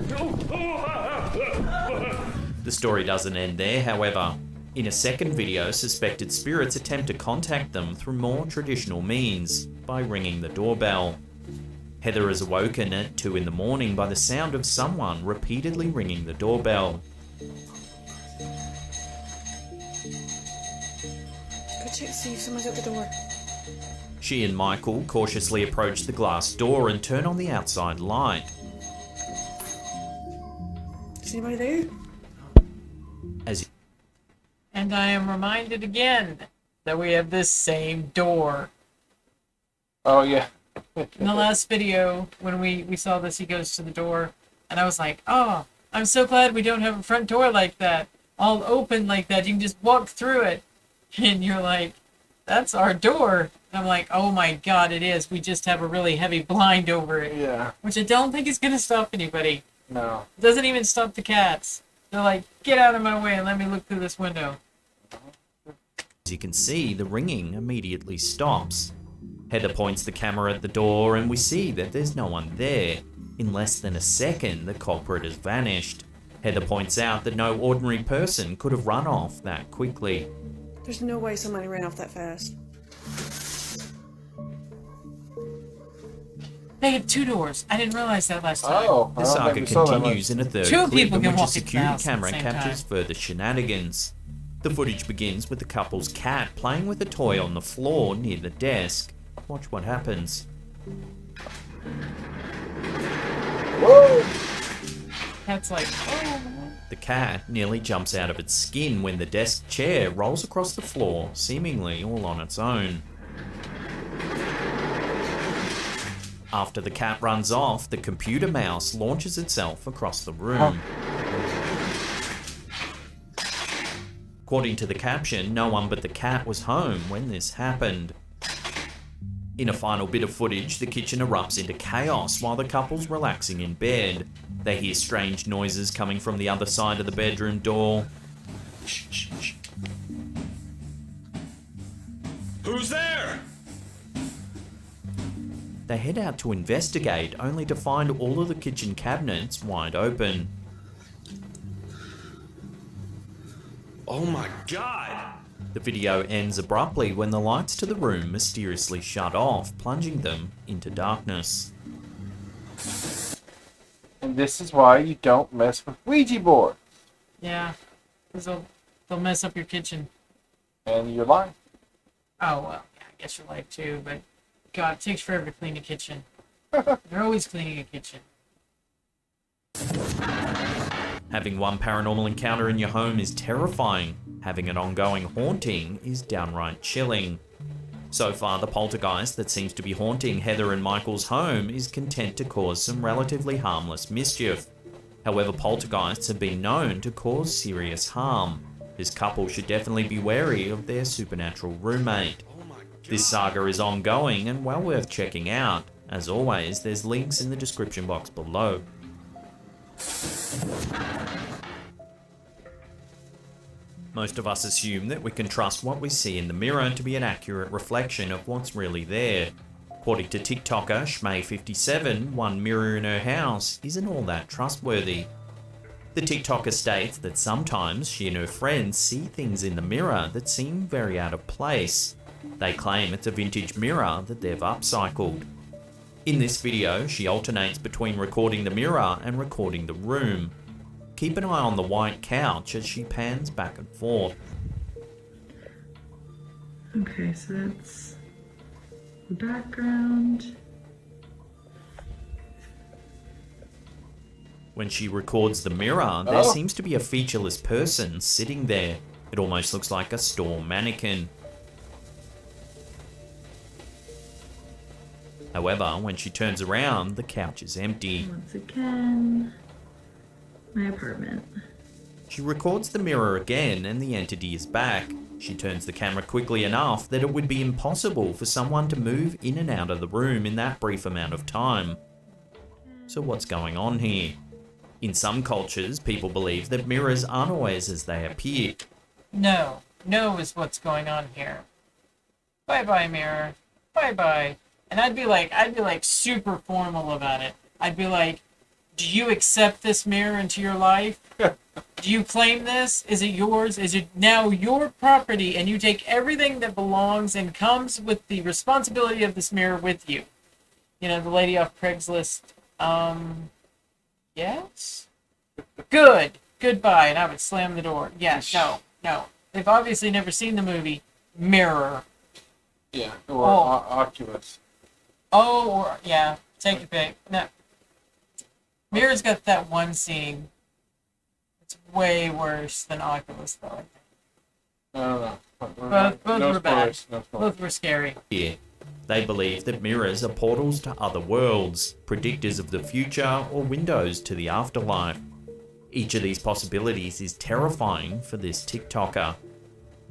The story doesn't end there, however. In a second video, suspected spirits attempt to contact them through more traditional means, by ringing the doorbell. Heather is awoken at 2 in the morning by the sound of someone repeatedly ringing the doorbell. Go check, see if someone's at the door. She and Michael cautiously approach the glass door and turn on the outside light. Is anybody there? And I am reminded again that we have this same door. Oh, yeah. In the last video, when we saw this, he goes to the door, and I was like, oh, I'm so glad we don't have a front door like that, all open like that. You can just walk through it. And you're like, that's our door. And I'm like, oh my god, it is. We just have a really heavy blind over it. Yeah. Which I don't think is going to stop anybody. No. It doesn't even stop the cats. They're like, get out of my way and let me look through this window. As you can see, the ringing immediately stops. Heather points the camera at the door and we see that there's no one there. In less than a second, the culprit has vanished. Heather points out that no ordinary person could have run off that quickly. There's no way somebody ran off that fast. They have 2 doors. I didn't realize that last time. Oh, The saga continues in a third 2 clip people in can which a walk into the security house at the camera same captures time. further shenanigans. The footage begins with the couple's cat playing with a toy on the floor near the desk. Watch what happens. Whoa! Cat's like, oh. The cat nearly jumps out of its skin when the desk chair rolls across the floor, seemingly all on its own. After the cat runs off, the computer mouse launches itself across the room. According to the caption, no one but the cat was home when this happened. In a final bit of footage, the kitchen erupts into chaos while the couple's relaxing in bed. They hear strange noises coming from the other side of the bedroom door. Who's there? They head out to investigate, only to find all of the kitchen cabinets wide open. Oh my god! The video ends abruptly when the lights to the room mysteriously shut off, plunging them into darkness. And this is why you don't mess with Ouija board. Yeah. 'Cause they'll mess up your kitchen. And your life. Oh, well, yeah, I guess your life too, but God, it takes forever to clean a kitchen. They're always cleaning a kitchen. Having one paranormal encounter in your home is terrifying. Having an ongoing haunting is downright chilling. So far, the poltergeist that seems to be haunting Heather and Michael's home is content to cause some relatively harmless mischief. However, poltergeists have been known to cause serious harm. This couple should definitely be wary of their supernatural roommate. This saga is ongoing and well worth checking out. As always, there's links in the description box below. Most of us assume that we can trust what we see in the mirror to be an accurate reflection of what's really there. According to TikToker Shmay57, one mirror in her house isn't all that trustworthy. The TikToker states that sometimes she and her friends see things in the mirror that seem very out of place. They claim it's a vintage mirror that they've upcycled. In this video, she alternates between recording the mirror and recording the room. Keep an eye on the white couch as she pans back and forth. Okay, so that's the background. When she records the mirror, there seems to be a featureless person sitting there. It almost looks like a store mannequin. However, when she turns around, the couch is empty. Once again, my apartment. She records the mirror again and the entity is back. She turns the camera quickly enough that it would be impossible for someone to move in and out of the room in that brief amount of time. So what's going on here? In some cultures, people believe that mirrors aren't always as they appear. No is what's going on here. Bye-bye, mirror. Bye-bye. And I'd be like super formal about it. I'd be like, do you accept this mirror into your life? Do you claim this? Is it yours? Is it now your property and you take everything that belongs and comes with the responsibility of this mirror with you? You know, the lady off Craigslist. Yes? Good. Goodbye. And I would slam the door. Yeah, no. They've obviously never seen the movie Mirror. Yeah, or Oculus. Oh, or, yeah. Take your pick. No. Mirror's got that one scene. It's way worse than Oculus, though, I think. I don't know. Both were bad. No spoilers. Both were scary. Yeah. They believe that mirrors are portals to other worlds, predictors of the future, or windows to the afterlife. Each of these possibilities is terrifying for this TikToker.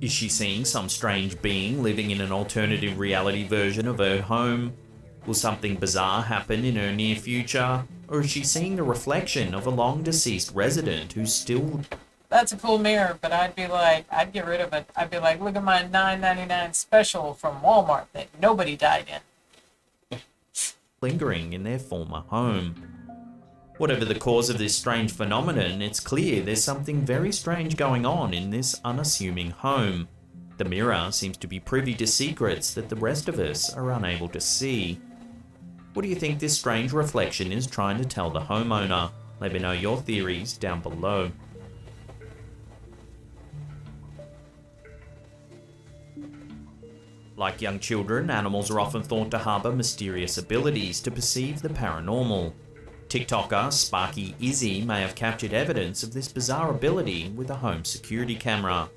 Is she seeing some strange being living in an alternative reality version of her home? Will something bizarre happen in her near future? Or is she seeing the reflection of a long-deceased resident who's still... That's a cool mirror, but I'd get rid of it. I'd be like, look at my $9.99 special from Walmart that nobody died in. lingering in their former home? Whatever the cause of this strange phenomenon, it's clear there's something very strange going on in this unassuming home. The mirror seems to be privy to secrets that the rest of us are unable to see. What do you think this strange reflection is trying to tell the homeowner? Let me know your theories down below. Like young children, animals are often thought to harbour mysterious abilities to perceive the paranormal. TikToker Sparky Izzy may have captured evidence of this bizarre ability with a home security camera.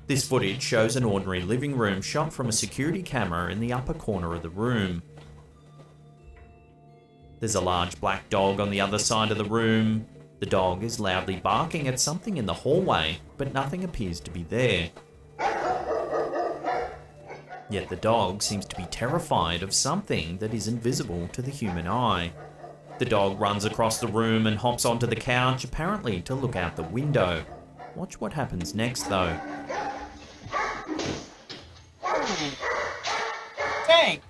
This footage shows an ordinary living room shot from a security camera in the upper corner of the room. There's a large black dog on the other side of the room. The dog is loudly barking at something in the hallway, but nothing appears to be there. Yet the dog seems to be terrified of something that isn't visible to the human eye. The dog runs across the room and hops onto the couch, apparently to look out the window. Watch what happens next though. Dang!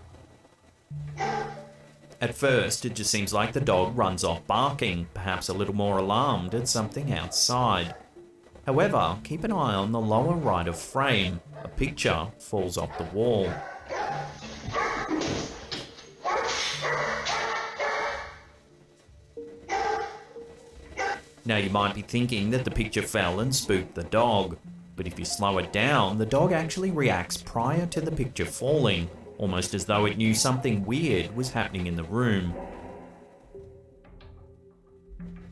At first, it just seems like the dog runs off barking, perhaps a little more alarmed at something outside. However, keep an eye on the lower right of frame. A picture falls off the wall. Now you might be thinking that the picture fell and spooked the dog, but if you slow it down, the dog actually reacts prior to the picture falling, almost as though it knew something weird was happening in the room.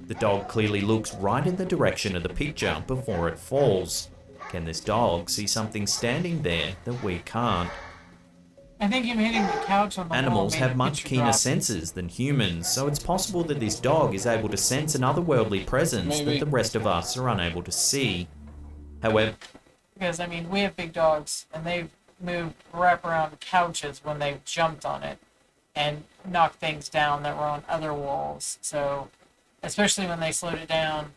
The dog clearly looks right in the direction of the picture before it falls. Can this dog see something standing there that we can't? I think him hitting the couch on the Animals wall have made the much picture keener drop. senses than humans, so it's possible that this dog is able to sense an otherworldly presence that the rest of us are unable to see. However, Because, I mean, we have big dogs, and they've moved wrap around couches when they've jumped on it and knocked things down that were on other walls. So, especially when they slowed it down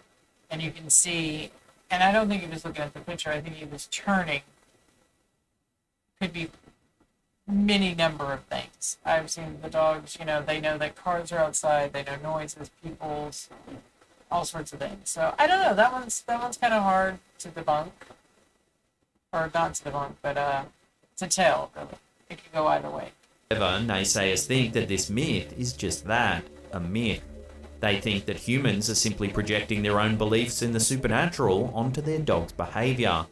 and you can see, and I don't think he was looking at the picture, I think he was turning. Could be many number of things. I've seen the dogs, you know, they know that cars are outside, they know noises, people's, all sorts of things. So I don't know, that one's kind of hard to debunk. Or not to debunk, but to tell, really. It could go either way. naysayers think that this myth is just that, a myth. They think that humans are simply projecting their own beliefs in the supernatural onto their dog's behaviour.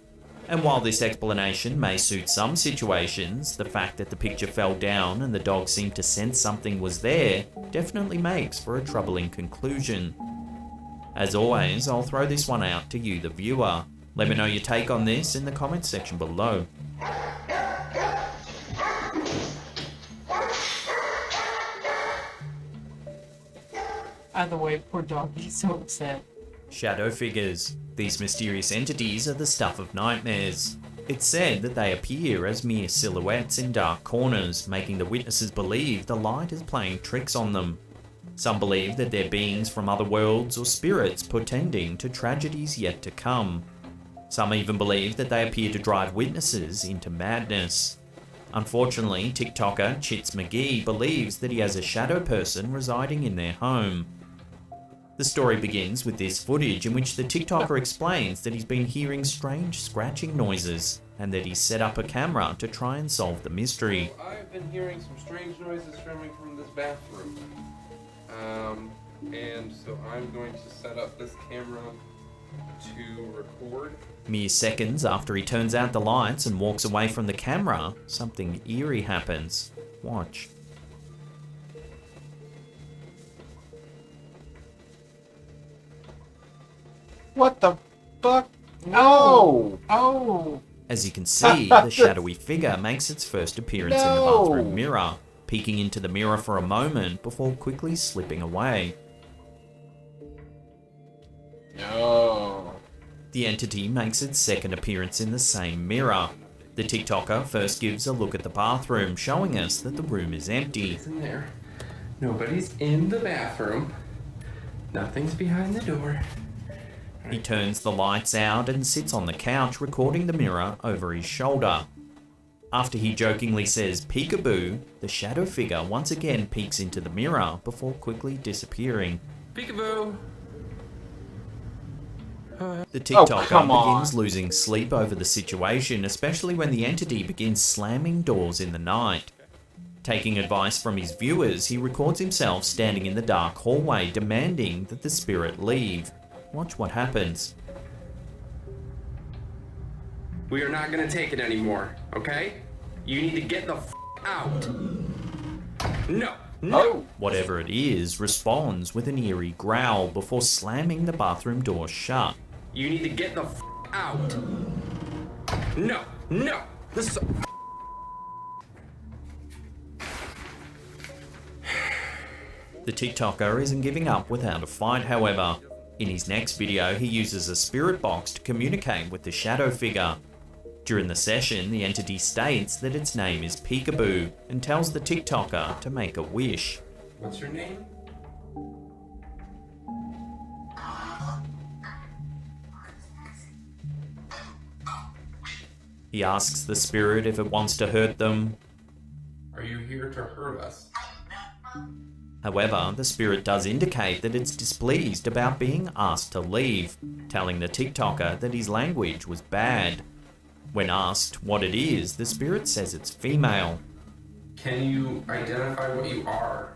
And while this explanation may suit some situations, the fact that the picture fell down and the dog seemed to sense something was there definitely makes for a troubling conclusion. As always, I'll throw this one out to you, the viewer. Let me know your take on this in the comments section below. Either way, poor dog, he's so upset. Shadow figures. These mysterious entities are the stuff of nightmares. It's said that they appear as mere silhouettes in dark corners, making the witnesses believe the light is playing tricks on them. Some believe that they're beings from other worlds or spirits portending to tragedies yet to come. Some even believe that they appear to drive witnesses into madness. Unfortunately, TikToker Chits McGee believes that he has a shadow person residing in their home. The story begins with this footage in which the TikToker explains that he's been hearing strange scratching noises and that he's set up a camera to try and solve the mystery. I've been hearing some strange noises coming from this bathroom. And so I'm going to set up this camera to record. Mere seconds after he turns out the lights and walks away from the camera, something eerie happens. Watch. What the fuck? No! Oh! As you can see, the shadowy figure makes its first appearance in the bathroom mirror, peeking into the mirror for a moment before quickly slipping away. No. The entity makes its second appearance in the same mirror. The TikToker first gives a look at the bathroom, showing us that the room is empty. In there. Nobody's in the bathroom. Nothing's behind the door. He turns the lights out and sits on the couch, recording the mirror over his shoulder. After he jokingly says peekaboo, the shadow figure once again peeks into the mirror before quickly disappearing. Peekaboo. The TikToker come on. begins losing sleep over the situation, especially when the entity begins slamming doors in the night. Taking advice from his viewers, he records himself standing in the dark hallway demanding that the spirit leave. Watch what happens. We are not gonna take it anymore, okay? You need to get the out. No. No. Whatever it is responds with an eerie growl before slamming the bathroom door shut. You need to get the out. No. No. This is The TikToker isn't giving up without a fight, however. In his next video, he uses a spirit box to communicate with the shadow figure. During the session, the entity states that its name is Peekaboo and tells the TikToker to make a wish. What's your name? He asks the spirit if it wants to hurt them. Are you here to hurt us? However, the spirit does indicate that it's displeased about being asked to leave, telling the TikToker that his language was bad. When asked what it is, the spirit says it's female. Can you identify what you are?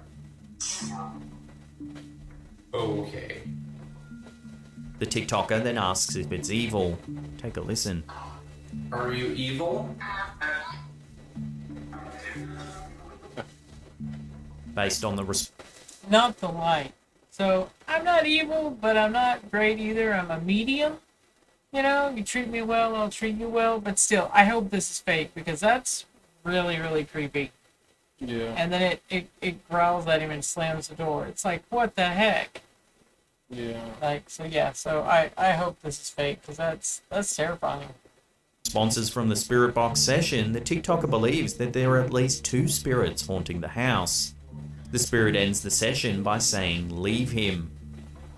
Okay. The TikToker then asks if it's evil. Take a listen. Are you evil? Based on the Not the light. So I'm not evil, but I'm not great either. I'm a medium. You know, you treat me well, I'll treat you well. But still, I hope this is fake because that's really, really creepy. Yeah. And then it growls at him and slams the door. It's like, what the heck? Yeah. Like, so yeah, so I hope this is fake because that's terrifying. responses from the spirit box session, the TikToker believes that there are at least 2 spirits haunting the house. The spirit ends the session by saying, "Leave him."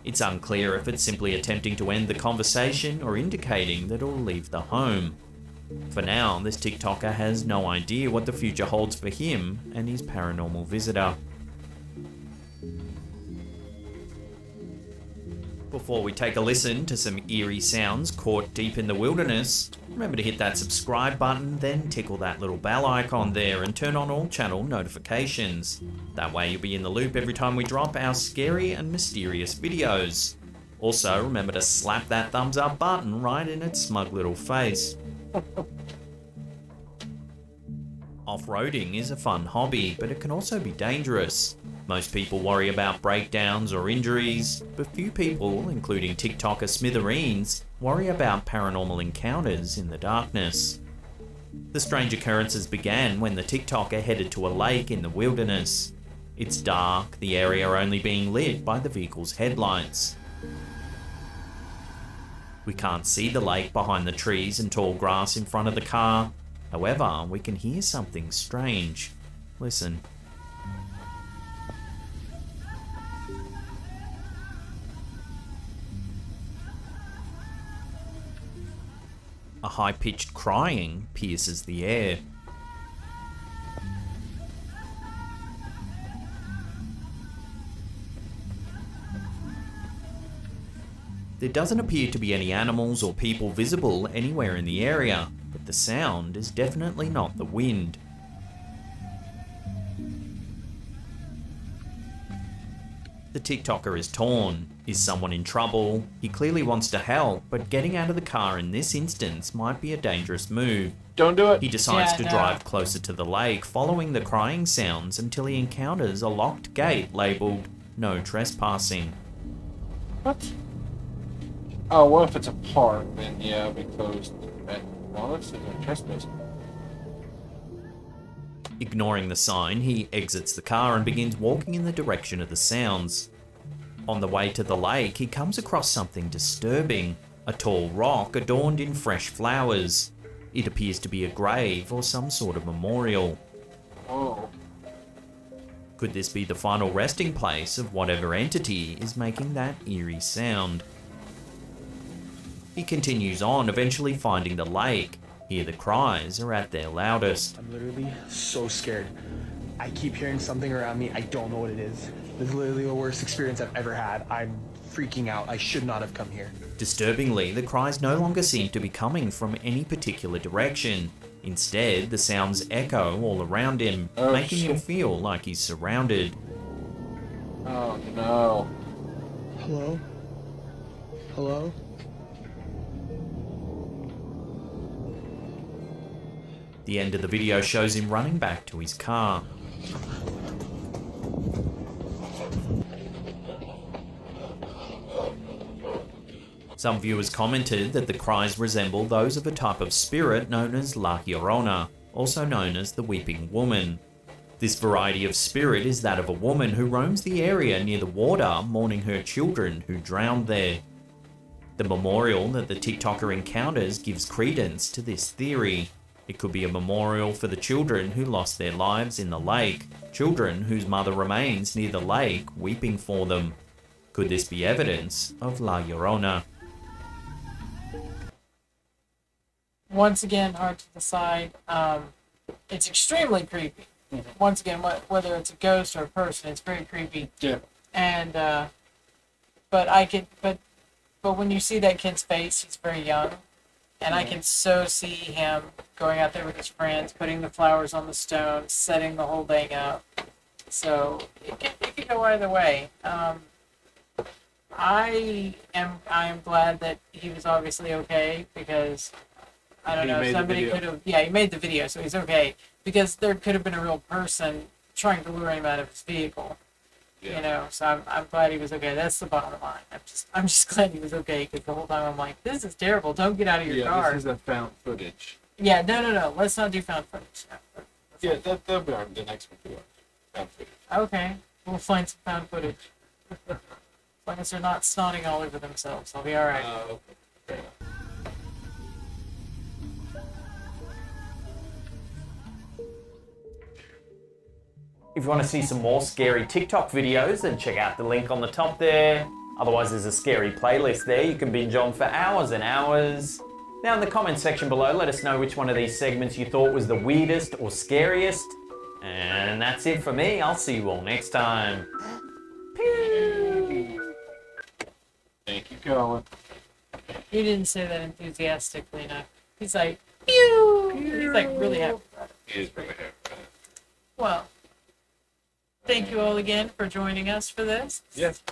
It's unclear if it's simply attempting to end the conversation or indicating that it'll leave the home. For now, this TikToker has no idea what the future holds for him and his paranormal visitor. Before we take a listen to some eerie sounds caught deep in the wilderness, remember to hit that subscribe button, then tickle that little bell icon there and turn on all channel notifications. That way you'll be in the loop every time we drop our scary and mysterious videos. Also, remember to slap that thumbs up button right in its smug little face. Off-roading is a fun hobby, but it can also be dangerous. Most people worry about breakdowns or injuries, but few people, including TikToker Smithereens, worry about paranormal encounters in the darkness. The strange occurrences began when the TikToker headed to a lake in the wilderness. It's dark, the area only being lit by the vehicle's headlights. We can't see the lake behind the trees and tall grass in front of the car. However, we can hear something strange. Listen. A high-pitched crying pierces the air. There doesn't appear to be any animals or people visible anywhere in the area, but the sound is definitely not the wind. The TikToker is torn. Is someone in trouble? He clearly wants to help, but getting out of the car in this instance might be a dangerous move. Don't do it. He decides to drive closer to the lake, following the crying sounds until he encounters a locked gate labelled "No Trespassing." What? Oh, what if it's a park? Then yeah, it'll be closed. Well, this isn't trespassing. Ignoring the sign, he exits the car and begins walking in the direction of the sounds. On the way to the lake, he comes across something disturbing, a tall rock adorned in fresh flowers. It appears to be a grave or some sort of memorial. Oh. Could this be the final resting place of whatever entity is making that eerie sound? He continues on, eventually finding the lake. Here the cries are at their loudest. I'm literally so scared. I keep hearing something around me. I don't know what it is. This is literally the worst experience I've ever had. I'm freaking out. I should not have come here. Disturbingly, the cries no longer seem to be coming from any particular direction. Instead, the sounds echo all around him, making him feel like he's surrounded. Oh no. Hello? Hello? The end of the video shows him running back to his car. Some viewers commented that the cries resemble those of a type of spirit known as La Llorona, also known as the Weeping Woman. This variety of spirit is that of a woman who roams the area near the water, mourning her children who drowned there. The memorial that the TikToker encounters gives credence to this theory. It could be a memorial for the children who lost their lives in the lake, children whose mother remains near the lake weeping for them. Could this be evidence of La Llorona? Once again, hard to decide. It's extremely creepy. Once again, whether it's a ghost or a person, it's very creepy. Yeah. And but when you see that kid's face, he's very young, and I can so see him going out there with his friends, putting the flowers on the stone, setting the whole thing up. So it can go either way. I am glad that he was obviously okay, because I don't know, somebody could have, he made the video, so he's okay, because there could have been a real person trying to lure him out of his vehicle. Yeah. You know, so I'm glad he was okay. That's the bottom line. I'm just glad he was okay, because the whole time I'm like, this is terrible. Don't get out of your car. Yeah, this is a found footage. Yeah, no. Let's not do found footage. No. Yeah, that'll be the next one. Found footage. Okay, we'll find some found footage. As long as they're not snotting all over themselves, I'll be all right. Okay. Fair enough. If you want to see some more scary TikTok videos, then check out the link on the top there. Otherwise, there's a scary playlist there you can binge on for hours and hours. Now in the comment section below, let us know which one of these segments you thought was the weirdest or scariest. And that's it for me. I'll see you all next time. Pew! Thank you, Colin. You didn't say that enthusiastically enough. He's like, pew! He's like really happy about it. He is really happy about it. Well, thank you all again for joining us for this. Yes.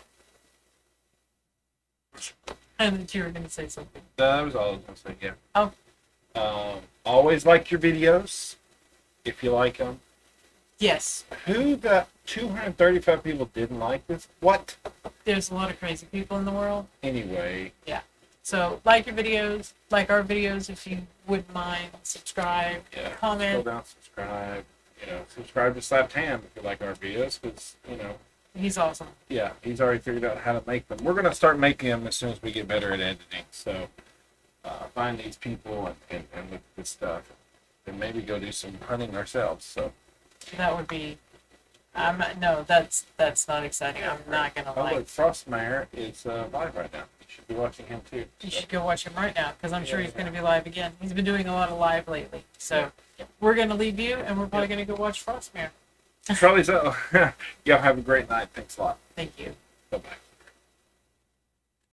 And you were going to say something. That was all I was going to say, yeah. Oh. Always like your videos, if you like them. Yes. Who the 235 people didn't like this? What? There's a lot of crazy people in the world. Anyway. Yeah. So, like your videos, like our videos if you wouldn't mind, subscribe, comment. Scroll down, subscribe. Subscribe to Slap Tam if you like our videos, because, he's awesome. Yeah, he's already figured out how to make them. We're going to start making them as soon as we get better at editing. So, find these people and look at this stuff. And maybe go do some hunting ourselves. So that would be... no, that's not exciting. I'm not going to like... Oh, look, Frostmare is live right now. You should be watching him, too. You should go watch him right now, because I'm sure he's going to be live again. He's been doing a lot of live lately. So, we're going to leave you, and we're probably going to go watch Frostmare. Probably so. Y'all have a great night. Thanks a lot. Thank you. Bye-bye.